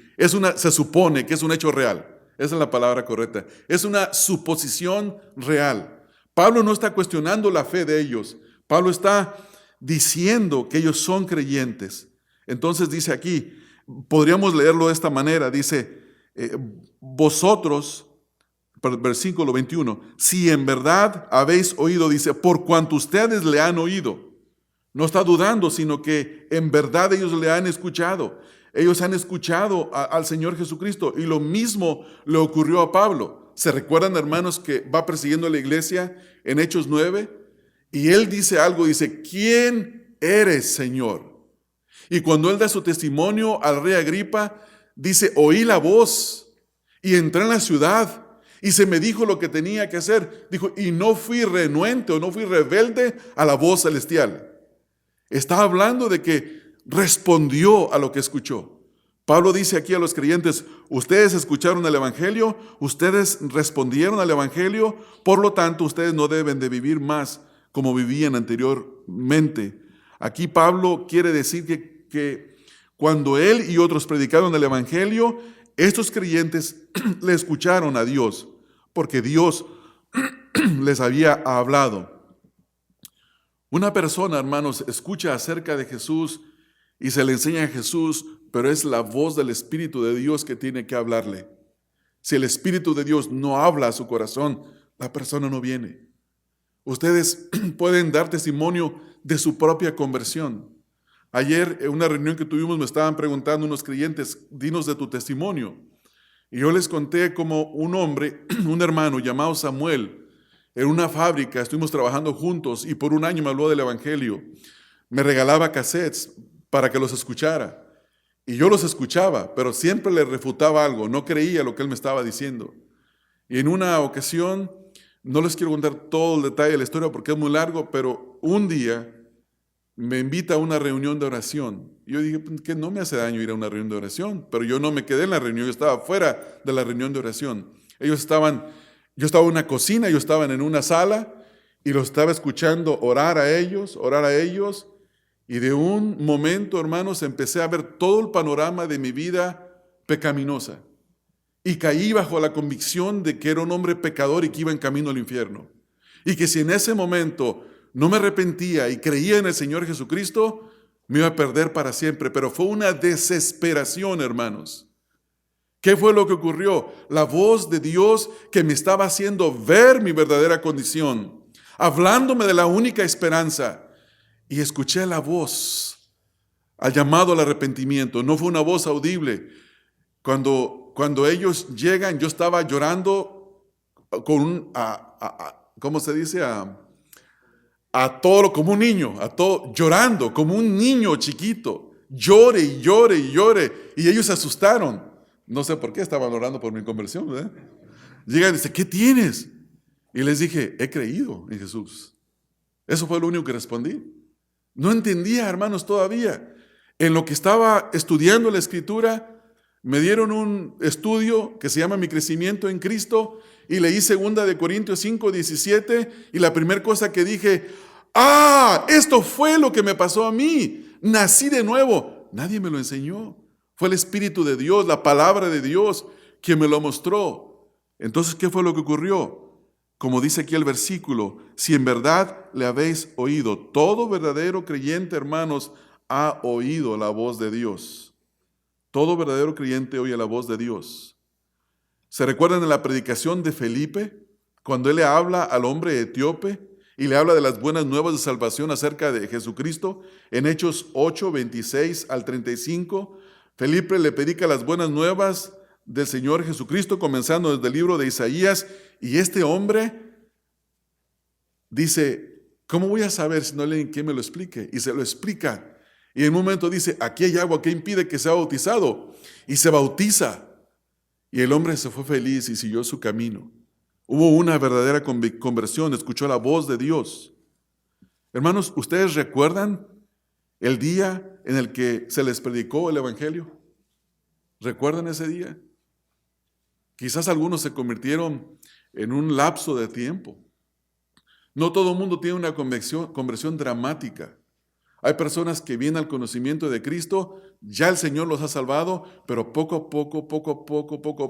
Se supone que es un hecho real. Esa es la palabra correcta. Es una suposición real. Pablo no está cuestionando la fe de ellos. Pablo está diciendo que ellos son creyentes. Entonces dice aquí, podríamos leerlo de esta manera, dice, vosotros, versículo 21, si en verdad habéis oído, dice, por cuanto ustedes le han oído. No está dudando, sino que en verdad ellos le han escuchado. Ellos han escuchado al Señor Jesucristo, y lo mismo le ocurrió a Pablo. ¿Se recuerdan, hermanos, que va persiguiendo a la iglesia en Hechos 9? Y él dice algo, dice, ¿quién eres, Señor? Y cuando él da su testimonio al rey Agripa, dice, oí la voz y entré en la ciudad y se me dijo lo que tenía que hacer. Dijo, y no fui renuente o no fui rebelde a la voz celestial. Está hablando de que respondió a lo que escuchó. Pablo dice aquí a los creyentes, ustedes escucharon el evangelio, ustedes respondieron al evangelio, por lo tanto ustedes no deben de vivir más como vivían anteriormente. Aquí Pablo quiere decir que cuando él y otros predicaron el evangelio, estos creyentes le escucharon a Dios, porque Dios les había hablado. Una persona, hermanos, escucha acerca de Jesús y se le enseña a Jesús, pero es la voz del Espíritu de Dios que tiene que hablarle. Si el Espíritu de Dios no habla a su corazón, la persona no viene. Ustedes pueden dar testimonio de su propia conversión. Ayer, en una reunión que tuvimos, me estaban preguntando unos creyentes, dinos de tu testimonio. Y yo les conté como un hombre, un hermano llamado Samuel, en una fábrica, estuvimos trabajando juntos y por un año me habló del evangelio. Me regalaba cassettes para que los escuchara. Y yo los escuchaba, pero siempre le refutaba algo, no creía lo que él me estaba diciendo. Y en una ocasión, no les quiero contar todo el detalle de la historia porque es muy largo, pero un día me invita a una reunión de oración. Y yo dije, que no me hace daño ir a una reunión de oración, pero yo no me quedé en la reunión, yo estaba fuera de la reunión de oración. Yo estaba en una cocina, yo estaba en una sala y los estaba escuchando orar a ellos, y de un momento, hermanos, empecé a ver todo el panorama de mi vida pecaminosa. Y caí bajo la convicción de que era un hombre pecador y que iba en camino al infierno. Y que si en ese momento no me arrepentía y creía en el Señor Jesucristo, me iba a perder para siempre. Pero fue una desesperación, hermanos. ¿Qué fue lo que ocurrió? La voz de Dios que me estaba haciendo ver mi verdadera condición, hablándome de la única esperanza. Y escuché la voz al llamado al arrepentimiento. No fue una voz audible. Cuando ellos llegan, yo estaba llorando con ¿cómo se dice? A todo, como un niño, llorando, como un niño chiquito. Llore y llore y llore. Y ellos se asustaron. No sé por qué, estaban orando por mi conversión, ¿verdad? Llegan y dicen, ¿qué tienes? Y les dije, he creído en Jesús. Eso fue lo único que respondí. No entendía, hermanos, todavía. En lo que estaba estudiando la Escritura, me dieron un estudio que se llama Mi crecimiento en Cristo y leí 2 Corintios 5:17 y la primera cosa que dije, esto fue lo que me pasó a mí. Nací de nuevo. Nadie me lo enseñó. Fue el Espíritu de Dios, la palabra de Dios, quien me lo mostró. Entonces, ¿qué fue lo que ocurrió? como dice aquí el versículo, si en verdad le habéis oído. Todo verdadero creyente, hermanos, ha oído la voz de Dios. Todo verdadero creyente oye la voz de Dios. ¿Se recuerdan de la predicación de Felipe? Cuando él le habla al hombre etíope y le habla de las buenas nuevas de salvación acerca de Jesucristo, en Hechos 8, 26 al 35, Felipe le predica las buenas nuevas del Señor Jesucristo, comenzando desde el libro de Isaías, y este hombre dice, ¿cómo voy a saber si no alguien que me lo explique? Y se lo explica. Y en un momento dice, aquí hay agua que impide que sea bautizado. Y se bautiza. Y el hombre se fue feliz y siguió su camino. Hubo una verdadera conversión, escuchó la voz de Dios. Hermanos, ¿ustedes recuerdan el día en el que se les predicó el Evangelio? ¿Recuerdan ese día? Quizás algunos se convirtieron en un lapso de tiempo. No todo el mundo tiene una conversión dramática. Hay personas que vienen al conocimiento de Cristo, ya el Señor los ha salvado, pero poco a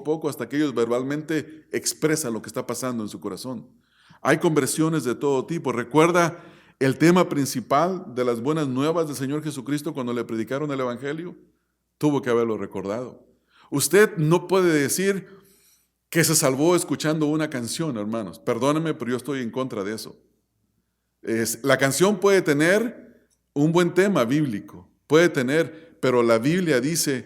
poco, hasta que ellos verbalmente expresan lo que está pasando en su corazón. Hay conversiones de todo tipo. ¿Recuerda el tema principal de las buenas nuevas del Señor Jesucristo cuando le predicaron el Evangelio? Tuvo que haberlo recordado. Usted no puede decir que se salvó escuchando una canción, hermanos. Perdónenme, pero yo estoy en contra de eso. La canción puede tener un buen tema bíblico, puede tener, pero la Biblia dice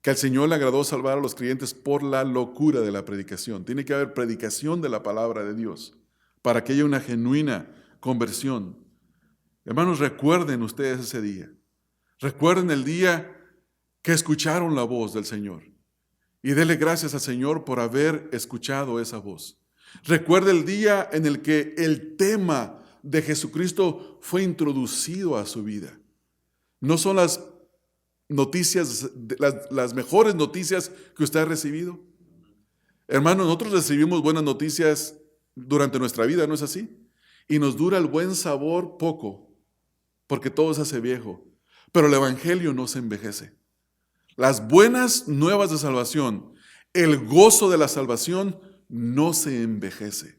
que al Señor le agradó salvar a los creyentes por la locura de la predicación. Tiene que haber predicación de la palabra de Dios para que haya una genuina conversión. Hermanos, recuerden ustedes ese día. Recuerden el día que escucharon la voz del Señor. Y dele gracias al Señor por haber escuchado esa voz. Recuerde el día en el que el tema de Jesucristo fue introducido a su vida. No son las noticias, las mejores noticias que usted ha recibido. Hermanos, nosotros recibimos buenas noticias durante nuestra vida, ¿no es así? Y nos dura el buen sabor poco, porque todo se hace viejo. Pero el Evangelio no se envejece. Las buenas nuevas de salvación, el gozo de la salvación no se envejece.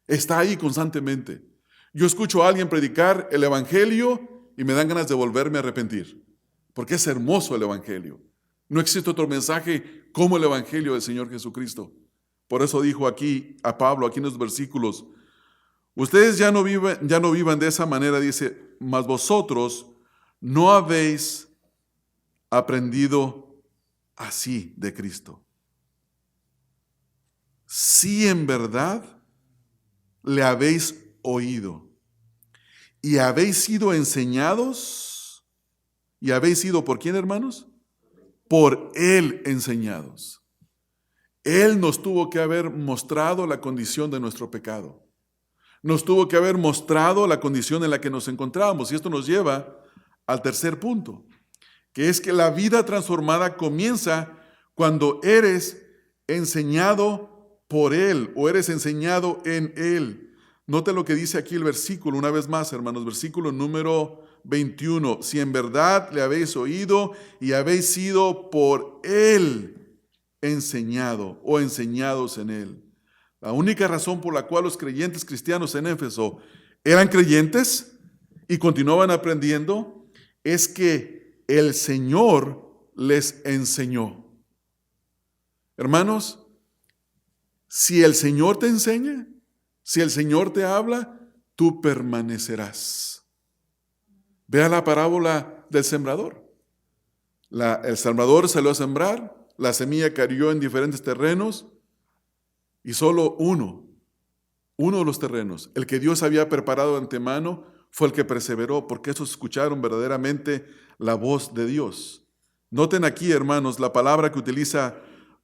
Está ahí constantemente. Yo escucho a alguien predicar el Evangelio y me dan ganas de volverme a arrepentir, porque es hermoso el Evangelio. No existe otro mensaje como el Evangelio del Señor Jesucristo. Por eso dijo aquí a Pablo, aquí en los versículos, ustedes ya no vivan de esa manera, dice, mas vosotros no habéis aprendido así de Cristo. Si en verdad le habéis oído y habéis sido enseñados, y habéis sido ¿por quién, hermanos? Por Él enseñados. Él nos tuvo que haber mostrado la condición de nuestro pecado. Nos tuvo que haber mostrado la condición en la que nos encontrábamos. Y esto nos lleva al tercer punto, que es que la vida transformada comienza cuando eres enseñado por Él o eres enseñado en Él. Note lo que dice aquí el versículo, una vez más, hermanos, versículo número 21. Si en verdad le habéis oído y habéis sido por Él enseñado o enseñados en Él. La única razón por la cual los creyentes cristianos en Éfeso eran creyentes y continuaban aprendiendo es que el Señor les enseñó. Hermanos, si el Señor te enseña, si el Señor te habla, tú permanecerás. Vea la parábola del sembrador. El sembrador salió a sembrar, la semilla cayó en diferentes terrenos y solo uno de los terrenos, el que Dios había preparado de antemano, fue el que perseveró, porque esos escucharon verdaderamente la voz de Dios. Noten aquí, hermanos, la palabra que utiliza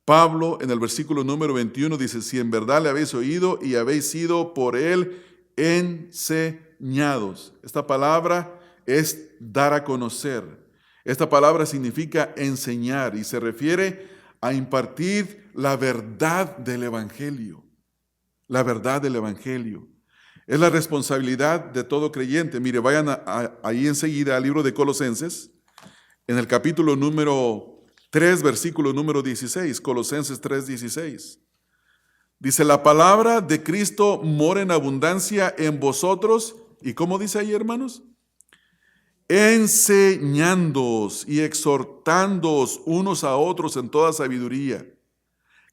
Pablo en el versículo número 21 dice, si en verdad le habéis oído y habéis sido por Él enseñados. Esta palabra es dar a conocer. Esta palabra significa enseñar y se refiere a impartir la verdad del Evangelio. La verdad del Evangelio. Es la responsabilidad de todo creyente. Mire, vayan ahí enseguida al libro de Colosenses, en el capítulo número 3, versículo número 16, Colosenses 3:16. Dice, la palabra de Cristo mora en abundancia en vosotros. ¿Y cómo dice ahí, hermanos? Enseñándoos y exhortándoos unos a otros en toda sabiduría,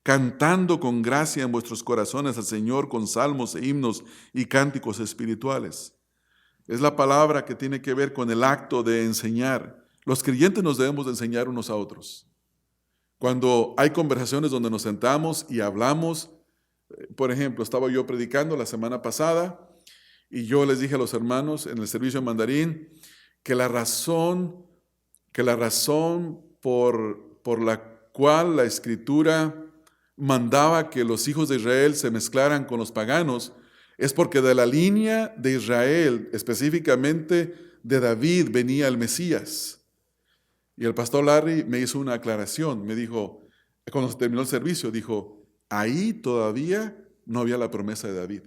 cantando con gracia en vuestros corazones al Señor con salmos e himnos y cánticos espirituales. Es la palabra que tiene que ver con el acto de enseñar. Los creyentes nos debemos de enseñar unos a otros. Cuando hay conversaciones donde nos sentamos y hablamos, por ejemplo, estaba yo predicando la semana pasada y yo les dije a los hermanos en el servicio mandarín que la razón por la cual la Escritura mandaba que los hijos de Israel se mezclaran con los paganos es porque de la línea de Israel, específicamente de David, venía el Mesías. Y el pastor Larry me hizo una aclaración, me dijo, cuando terminó el servicio, dijo, ahí todavía no había la promesa de David.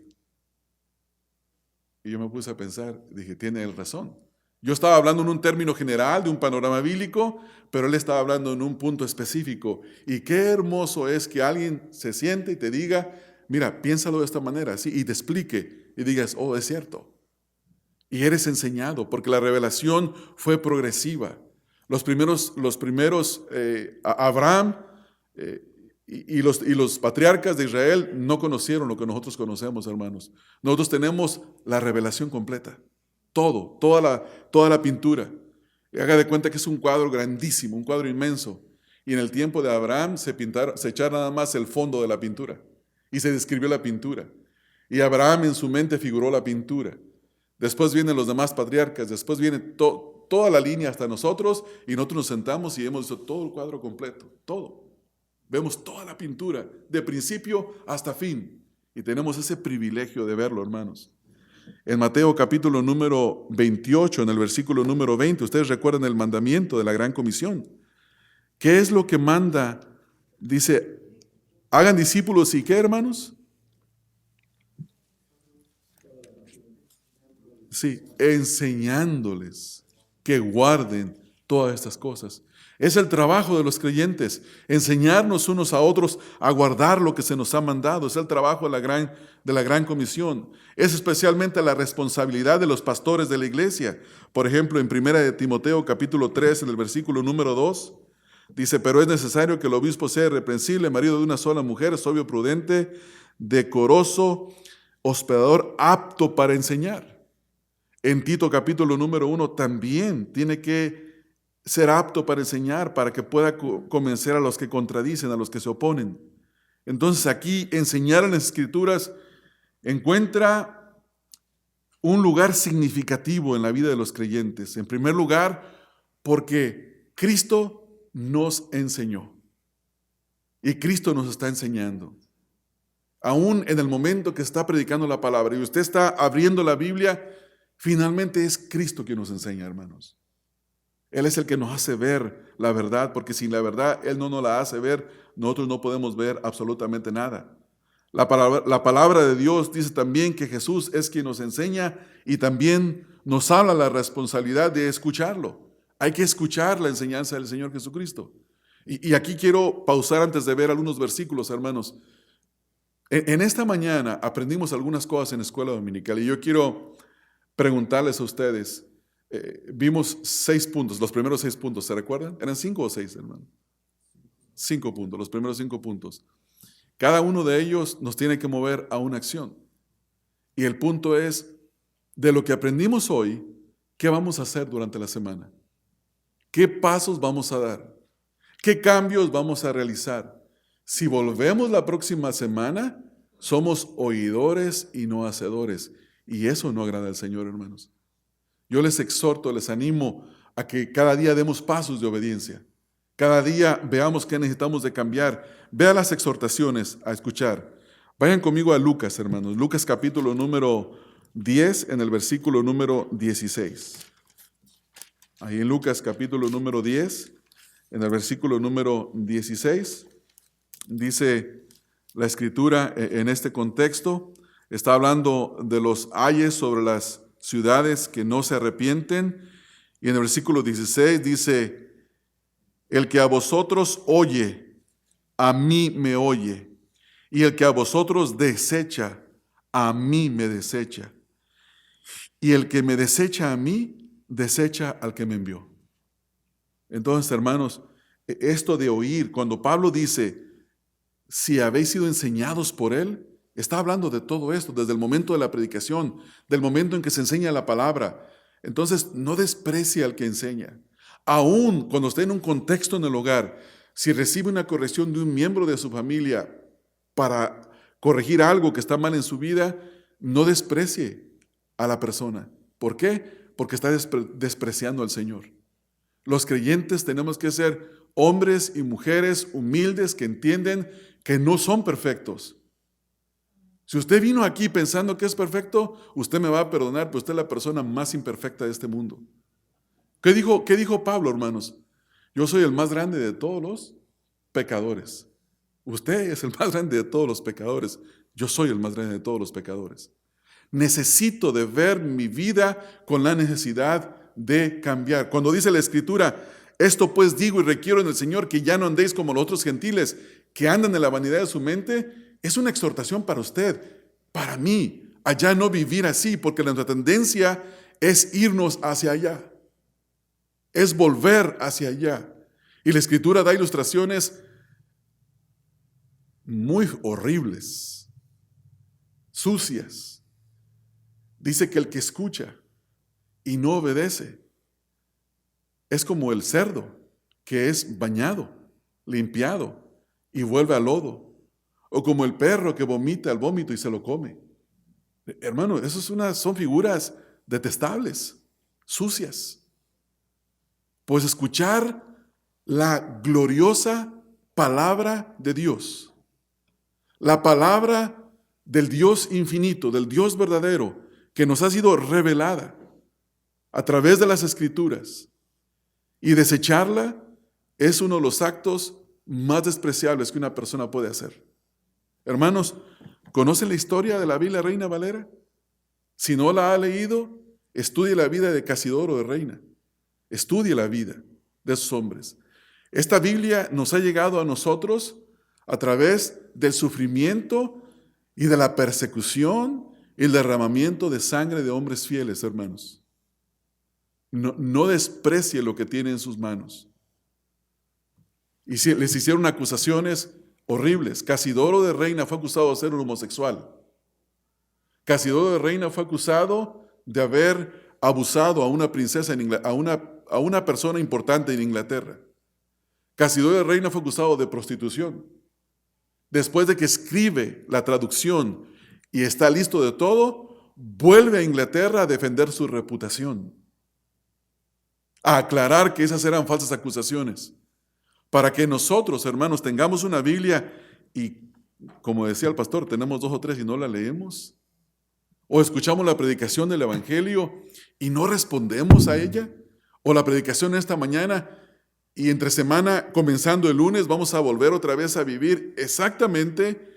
Y yo me puse a pensar, dije, tiene él razón. Yo estaba hablando en un término general, de un panorama bíblico, pero él estaba hablando en un punto específico. Y qué hermoso es que alguien se siente y te diga, mira, piénsalo de esta manera, ¿sí? Y te explique y digas, oh, es cierto. Y eres enseñado, porque la revelación fue progresiva. Los primeros Abraham y los patriarcas de Israel no conocieron lo que nosotros conocemos, hermanos. Nosotros tenemos la revelación completa. Toda la pintura. Y haga de cuenta que es un cuadro grandísimo, un cuadro inmenso. Y en el tiempo de Abraham se echaron nada más el fondo de la pintura. Y se describió la pintura. Y Abraham en su mente figuró la pintura. Después vienen los demás patriarcas, después viene toda la línea hasta nosotros, y nosotros nos sentamos y hemos visto todo el cuadro completo, todo. Vemos toda la pintura, de principio hasta fin. Y tenemos ese privilegio de verlo, hermanos. En Mateo capítulo número 28, en el versículo número 20, ustedes recuerdan el mandamiento de la gran comisión. ¿Qué es lo que manda? Dice, hagan discípulos y ¿qué, hermanos? Sí, enseñándoles que guarden todas estas cosas. Es el trabajo de los creyentes, enseñarnos unos a otros a guardar lo que se nos ha mandado. Es el trabajo de la gran comisión. Es especialmente la responsabilidad de los pastores de la iglesia. Por ejemplo, en 1 de Timoteo capítulo 3, en el versículo número 2, dice, pero es necesario que el obispo sea irreprensible, marido de una sola mujer, sobrio, prudente, decoroso, hospedador, apto para enseñar. En Tito capítulo número 1 también tiene que ser apto para enseñar, para que pueda convencer a los que contradicen, a los que se oponen. Entonces aquí enseñar en las Escrituras encuentra un lugar significativo en la vida de los creyentes. En primer lugar, porque Cristo nos enseñó y Cristo nos está enseñando. Aún en el momento que está predicando la palabra y usted está abriendo la Biblia, finalmente es Cristo quien nos enseña, hermanos. Él es el que nos hace ver la verdad, porque sin la verdad Él no nos la hace ver, nosotros no podemos ver absolutamente nada. La palabra de Dios dice también que Jesús es quien nos enseña y también nos habla la responsabilidad de escucharlo. Hay que escuchar la enseñanza del Señor Jesucristo. Y aquí quiero pausar antes de ver algunos versículos, hermanos. En esta mañana aprendimos algunas cosas en la escuela dominical y yo quiero preguntarles a ustedes. Vimos 6 puntos, los primeros 6 puntos, ¿se recuerdan? ¿Eran 5 o 6, hermano? 5 puntos, los primeros 5 puntos. Cada uno de ellos nos tiene que mover a una acción. Y el punto es, de lo que aprendimos hoy, ¿qué vamos a hacer durante la semana? ¿Qué pasos vamos a dar? ¿Qué cambios vamos a realizar? Si volvemos la próxima semana, somos oidores y no hacedores. Y eso no agrada al Señor, hermanos. Yo les exhorto, les animo a que cada día demos pasos de obediencia. Cada día veamos qué necesitamos de cambiar. Vea las exhortaciones a escuchar. Vayan conmigo a Lucas, hermanos. Lucas capítulo número 10, en el versículo número 16. Ahí en Lucas capítulo número 10, en el versículo número 16, dice la Escritura en este contexto, está hablando de los ayes sobre las ciudades que no se arrepienten. Y en el versículo 16 dice, el que a vosotros oye, a mí me oye. Y el que a vosotros desecha, a mí me desecha. Y el que me desecha a mí, desecha al que me envió. Entonces, hermanos, esto de oír, cuando Pablo dice, si habéis sido enseñados por él, está hablando de todo esto, desde el momento de la predicación, del momento en que se enseña la palabra. Entonces, no desprecie al que enseña. Aún cuando esté en un contexto en el hogar, si recibe una corrección de un miembro de su familia para corregir algo que está mal en su vida, no desprecie a la persona. ¿Por qué? Porque está despreciando al Señor. Los creyentes tenemos que ser hombres y mujeres humildes que entienden que no son perfectos. Si usted vino aquí pensando que es perfecto, usted me va a perdonar, pero usted es la persona más imperfecta de este mundo. ¿Qué dijo Pablo, hermanos? Yo soy el más grande de todos los pecadores. Usted es el más grande de todos los pecadores. Yo soy el más grande de todos los pecadores. Necesito de ver mi vida con la necesidad de cambiar. Cuando dice la Escritura, esto pues digo y requiero en el Señor que ya no andéis como los otros gentiles, que andan en la vanidad de su mente, es una exhortación para usted, para mí, allá no vivir así, porque nuestra tendencia es irnos hacia allá, es volver hacia allá. Y la Escritura da ilustraciones muy horribles, sucias. Dice que el que escucha y no obedece es como el cerdo que es bañado, limpiado y vuelve al lodo, o como el perro que vomita el vómito y se lo come. Hermano, son figuras detestables, sucias. Pues escuchar la gloriosa palabra de Dios, la palabra del Dios infinito, del Dios verdadero, que nos ha sido revelada a través de las Escrituras, y desecharla es uno de los actos más despreciables que una persona puede hacer. Hermanos, ¿conocen la historia de la Biblia Reina Valera? Si no la ha leído, estudie la vida de Casidoro de Reina. Estudie la vida de esos hombres. Esta Biblia nos ha llegado a nosotros a través del sufrimiento y de la persecución y el derramamiento de sangre de hombres fieles, hermanos. No desprecie lo que tiene en sus manos. Y si les hicieron acusaciones horribles. Casidoro de Reina fue acusado de ser un homosexual. Casidoro de Reina fue acusado de haber abusado a una princesa, a una persona importante en Inglaterra. Casidoro de Reina fue acusado de prostitución. Después de que escribe la traducción y está listo de todo, vuelve a Inglaterra a defender su reputación, a aclarar que esas eran falsas acusaciones, para que nosotros, hermanos, tengamos una Biblia y, como decía el pastor, tenemos 2 o 3 y no la leemos, o escuchamos la predicación del Evangelio y no respondemos a ella, o la predicación esta mañana y entre semana, comenzando el lunes, vamos a volver otra vez a vivir exactamente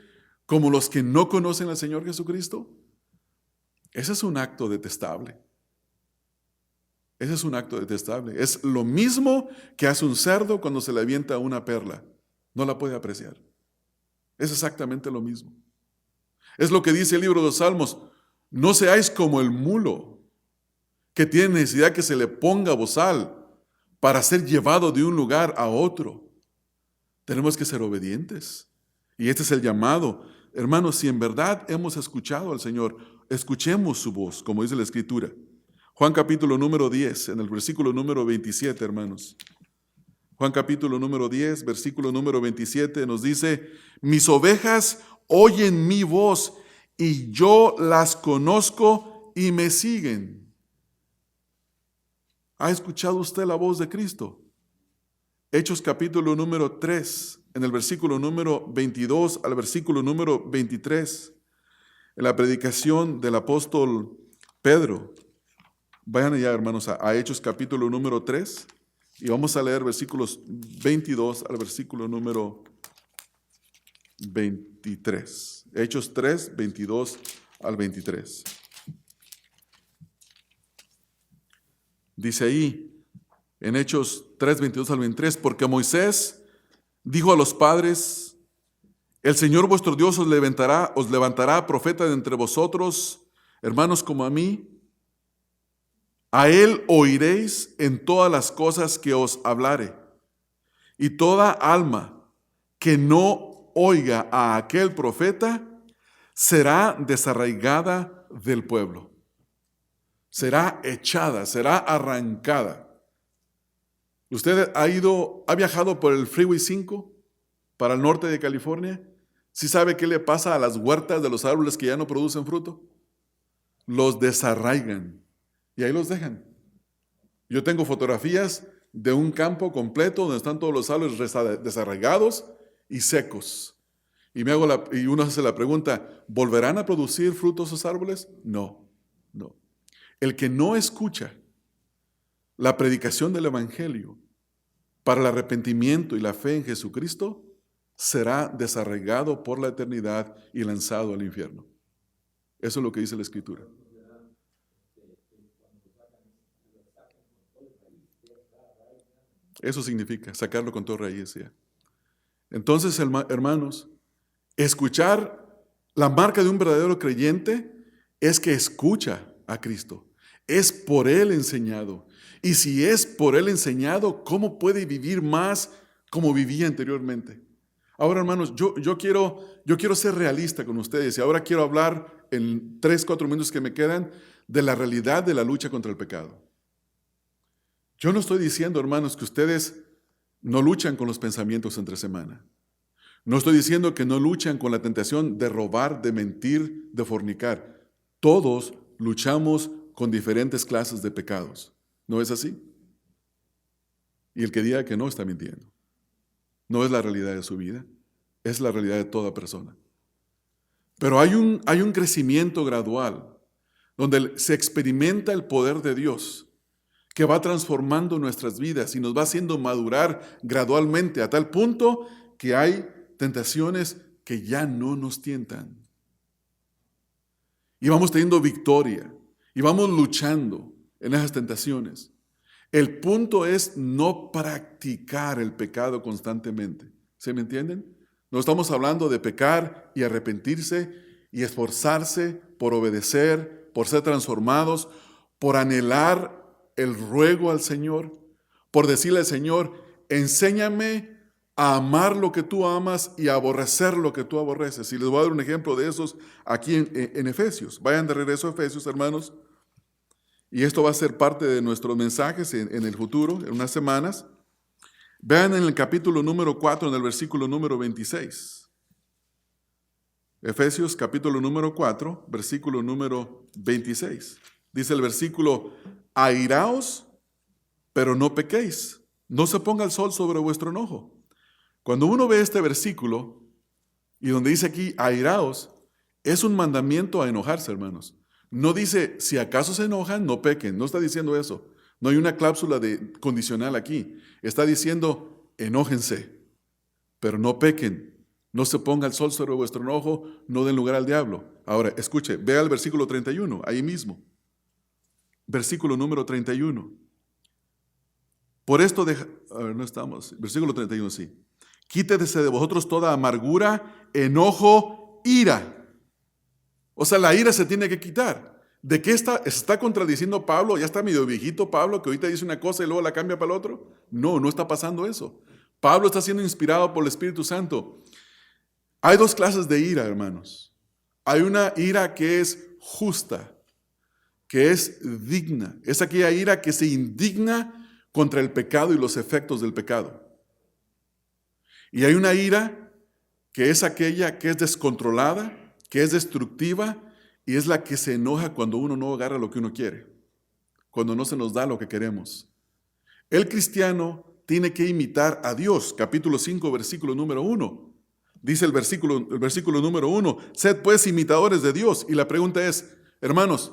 como los que no conocen al Señor Jesucristo. Ese es un acto detestable. Ese es un acto detestable. Es lo mismo que hace un cerdo cuando se le avienta una perla. No la puede apreciar. Es exactamente lo mismo. Es lo que dice el libro de los Salmos. No seáis como el mulo, que tiene necesidad que se le ponga bozal para ser llevado de un lugar a otro. Tenemos que ser obedientes. Y este es el llamado. Hermanos, si en verdad hemos escuchado al Señor, escuchemos su voz, como dice la Escritura. Juan capítulo número 10, en el versículo número 27, hermanos. Juan capítulo número 10, versículo número 27 nos dice, mis ovejas oyen mi voz y yo las conozco y me siguen. ¿Ha escuchado usted la voz de Cristo? Hechos capítulo número 3, en el versículo número 22 al versículo número 23, en la predicación del apóstol Pedro. Vayan allá, hermanos, a Hechos capítulo número 3 y vamos a leer versículos 22 al versículo número 23. Hechos 3, 22 al 23. Dice ahí, en Hechos 3, 22 al 23, porque Moisés dijo a los padres, El Señor vuestro Dios os levantará profeta de entre vosotros, hermanos, como a mí. A Él oiréis en todas las cosas que os hablare. Y toda alma que no oiga a aquel profeta será desarraigada del pueblo. Será echada, será arrancada. ¿Usted ha viajado por el Freeway 5 para el norte de California? ¿Sí sabe qué le pasa a las huertas de los árboles que ya no producen fruto? Los desarraigan y ahí los dejan. Yo tengo fotografías de un campo completo donde están todos los árboles desarraigados y secos. Y uno hace la pregunta, ¿volverán a producir frutos esos árboles? No. El que no escucha la predicación del Evangelio para el arrepentimiento y la fe en Jesucristo será desarraigado por la eternidad y lanzado al infierno. Eso es lo que dice la Escritura. Eso significa sacarlo con toda raíz. ¿Ya? Entonces, hermanos, escuchar la marca de un verdadero creyente es que escucha a Cristo. Es por Él enseñado. Y si es por Él enseñado, ¿cómo puede vivir más como vivía anteriormente? Ahora, hermanos, yo quiero ser realista con ustedes y ahora quiero hablar en 3-4 minutos que me quedan de la realidad de la lucha contra el pecado. Yo no estoy diciendo, hermanos, que ustedes no luchan con los pensamientos entre semana. No estoy diciendo que no luchan con la tentación de robar, de mentir, de fornicar. Todos luchamos con diferentes clases de pecados. ¿No es así? Y el que diga que no está mintiendo. No es la realidad de su vida, es la realidad de toda persona. Pero hay un crecimiento gradual donde se experimenta el poder de Dios que va transformando nuestras vidas y nos va haciendo madurar gradualmente a tal punto que hay tentaciones que ya no nos tientan. Y vamos teniendo victoria y vamos luchando en esas tentaciones. El punto es no practicar el pecado constantemente. ¿Se me entienden? No estamos hablando de pecar y arrepentirse y esforzarse por obedecer, por ser transformados, por anhelar el ruego al Señor, por decirle al Señor, enséñame a amar lo que tú amas y a aborrecer lo que tú aborreces. Y les voy a dar un ejemplo de esos aquí en Efesios. Vayan de regreso a Efesios, hermanos. Y esto va a ser parte de nuestros mensajes en el futuro, en unas semanas. Vean en el capítulo número 4, en el versículo número 26. Efesios capítulo número 4, versículo número 26. Dice el versículo, airaos, pero no pequéis. No se ponga el sol sobre vuestro enojo. Cuando uno ve este versículo, y donde dice aquí, airaos, es un mandamiento a enojarse, hermanos. No dice, si acaso se enojan, no pequen. No está diciendo eso. No hay una cláusula condicional aquí. Está diciendo, enójense, pero no pequen. No se ponga el sol sobre vuestro enojo, no den lugar al diablo. Ahora, escuche, vea el versículo 31, ahí mismo. Versículo número 31. Por esto no estamos. Versículo 31, sí. Quítese de vosotros toda amargura, enojo, ira. O sea, la ira se tiene que quitar. ¿De qué está contradiciendo Pablo? ¿Ya está medio viejito Pablo que ahorita dice una cosa y luego la cambia para el otro? No está pasando eso. Pablo está siendo inspirado por el Espíritu Santo. Hay dos clases de ira, hermanos. Hay una ira que es justa, que es digna. Es aquella ira que se indigna contra el pecado y los efectos del pecado. Y hay una ira que es aquella que es descontrolada, que es destructiva y es la que se enoja cuando uno no agarra lo que uno quiere, cuando no se nos da lo que queremos. El cristiano tiene que imitar a Dios. Capítulo 5, versículo número 1. Dice el versículo número 1, sed pues imitadores de Dios. Y la pregunta es, hermanos,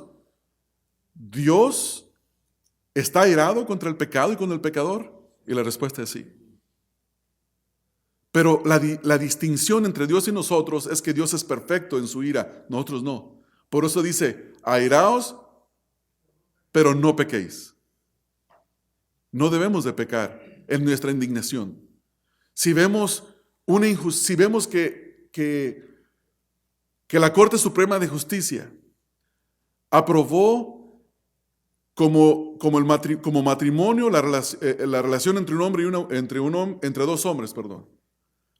¿Dios está airado contra el pecado y con el pecador? Y la respuesta es sí. Pero la distinción entre Dios y nosotros es que Dios es perfecto en su ira, nosotros no. Por eso dice, airaos, pero no pequéis. No debemos de pecar en nuestra indignación. Si vemos que que la Corte Suprema de Justicia aprobó como matrimonio la relación entre un hombre y entre dos hombres, perdón.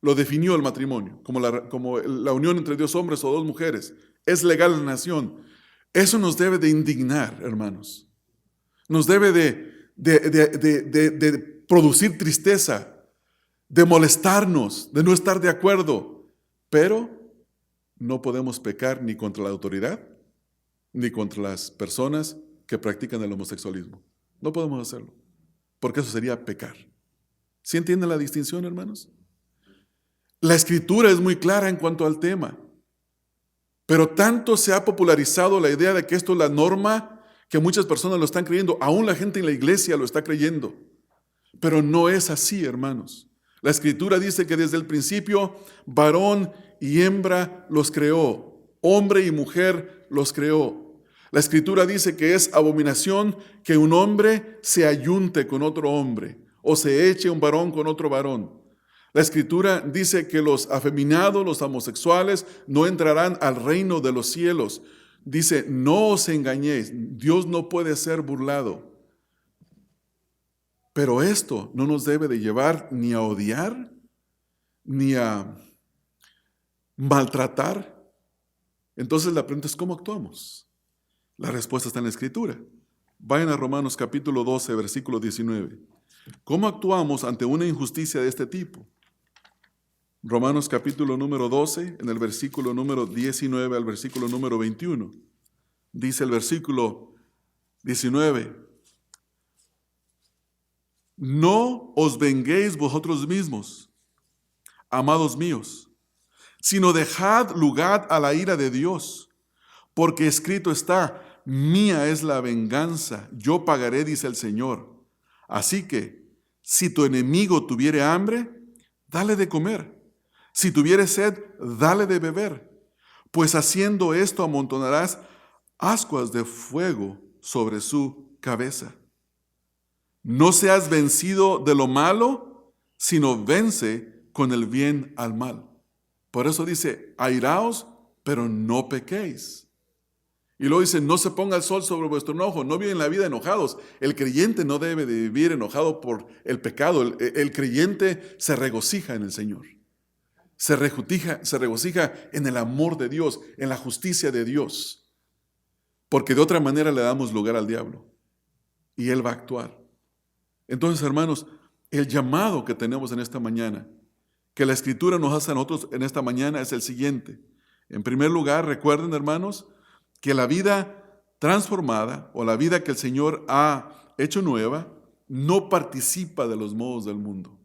Lo definió el matrimonio como la unión entre dos hombres o dos mujeres. Es legal en la nación. Eso nos debe de indignar, hermanos. Nos debe de producir tristeza, de molestarnos, de no estar de acuerdo. Pero no podemos pecar ni contra la autoridad, ni contra las personas que practican el homosexualismo. No podemos hacerlo, porque eso sería pecar. ¿Sí entienden la distinción, hermanos? La Escritura es muy clara en cuanto al tema, pero tanto se ha popularizado la idea de que esto es la norma que muchas personas lo están creyendo, aún la gente en la iglesia lo está creyendo, pero no es así, hermanos. La Escritura dice que desde el principio varón y hembra los creó, hombre y mujer los creó. La Escritura dice que es abominación que un hombre se ayunte con otro hombre o se eche un varón con otro varón. La Escritura dice que los afeminados, los homosexuales, no entrarán al reino de los cielos. Dice, no os engañéis, Dios no puede ser burlado. Pero esto no nos debe de llevar ni a odiar, ni a maltratar. Entonces la pregunta es, ¿cómo actuamos? La respuesta está en la Escritura. Vayan a Romanos capítulo 12, versículo 19. ¿Cómo actuamos ante una injusticia de este tipo? Romanos capítulo número 12, en el versículo número 19 al versículo número 21. Dice el versículo 19, no os venguéis vosotros mismos, amados míos, sino dejad lugar a la ira de Dios, porque escrito está, mía es la venganza, yo pagaré, dice el Señor. Así que, si tu enemigo tuviere hambre, dale de comer. Si tuviere sed, dale de beber, pues haciendo esto amontonarás ascuas de fuego sobre su cabeza. No seas vencido de lo malo, sino vence con el bien al mal. Por eso dice, airaos, pero no pequéis. Y luego dice, no se ponga el sol sobre vuestro enojo, no viven la vida enojados. El creyente no debe de vivir enojado por el pecado. El creyente se regocija en el Señor. Se regocija en el amor de Dios, en la justicia de Dios. Porque de otra manera le damos lugar al diablo. Y él va a actuar. Entonces, hermanos, el llamado que tenemos en esta mañana, que la Escritura nos hace a nosotros en esta mañana, es el siguiente. En primer lugar, recuerden, hermanos, que la vida transformada o la vida que el Señor ha hecho nueva no participa de los modos del mundo,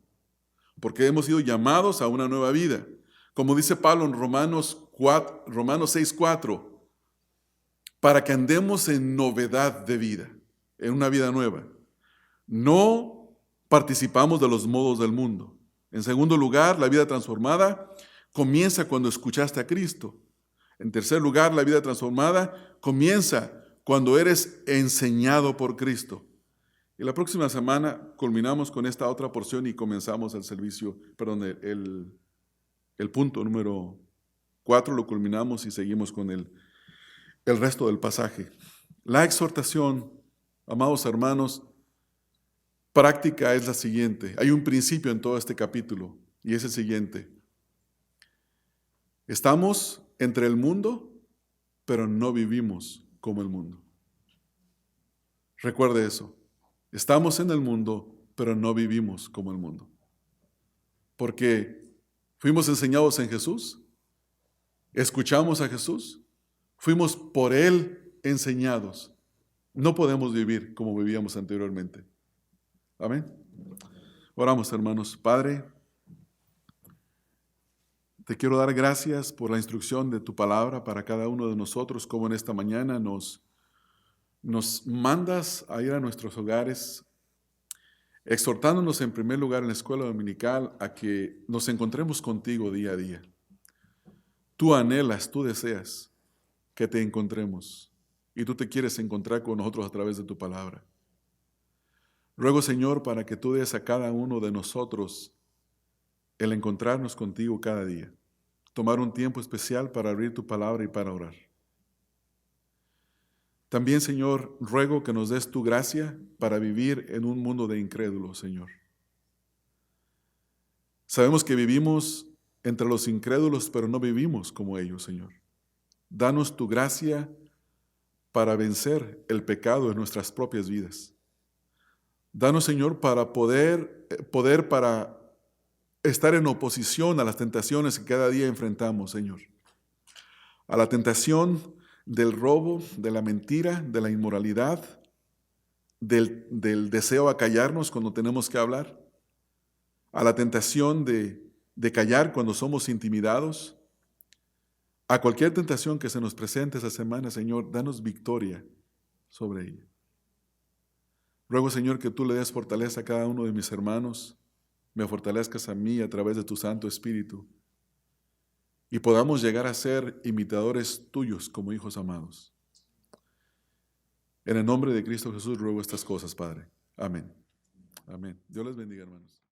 porque hemos sido llamados a una nueva vida. Como dice Pablo en Romanos 6:4, para que andemos en novedad de vida, en una vida nueva. No participamos de los modos del mundo. En segundo lugar, la vida transformada comienza cuando escuchaste a Cristo. En tercer lugar, la vida transformada comienza cuando eres enseñado por Cristo. Y la próxima semana culminamos con esta otra porción y comenzamos el servicio, el punto número 4 lo culminamos y seguimos con el resto del pasaje. La exhortación, amados hermanos, práctica es la siguiente. Hay un principio en todo este capítulo y es el siguiente. Estamos entre el mundo, pero no vivimos como el mundo. Recuerde eso. Estamos en el mundo, pero no vivimos como el mundo. Porque fuimos enseñados en Jesús, escuchamos a Jesús, fuimos por Él enseñados. No podemos vivir como vivíamos anteriormente. Amén. Oramos, hermanos. Padre, te quiero dar gracias por la instrucción de tu palabra para cada uno de nosotros, como en esta mañana nos mandas a ir a nuestros hogares, exhortándonos en primer lugar en la escuela dominical a que nos encontremos contigo día a día. Tú anhelas, tú deseas que te encontremos y tú te quieres encontrar con nosotros a través de tu palabra. Ruego, Señor, para que tú des a cada uno de nosotros el encontrarnos contigo cada día. tomar un tiempo especial para abrir tu palabra y para orar. También, Señor, ruego que nos des tu gracia para vivir en un mundo de incrédulos, Señor. Sabemos que vivimos entre los incrédulos, pero no vivimos como ellos, Señor. Danos tu gracia para vencer el pecado en nuestras propias vidas. Danos, Señor, para poder para estar en oposición a las tentaciones que cada día enfrentamos, Señor. A la tentación del robo, de la mentira, de la inmoralidad, del deseo a callarnos cuando tenemos que hablar, a la tentación de callar cuando somos intimidados, a cualquier tentación que se nos presente esa semana, Señor, danos victoria sobre ella. Ruego, Señor, que tú le des fortaleza a cada uno de mis hermanos, me fortalezcas a mí a través de tu Santo Espíritu, y podamos llegar a ser imitadores tuyos como hijos amados. En el nombre de Cristo Jesús ruego estas cosas, Padre. Amén. Amén. Dios les bendiga, hermanos.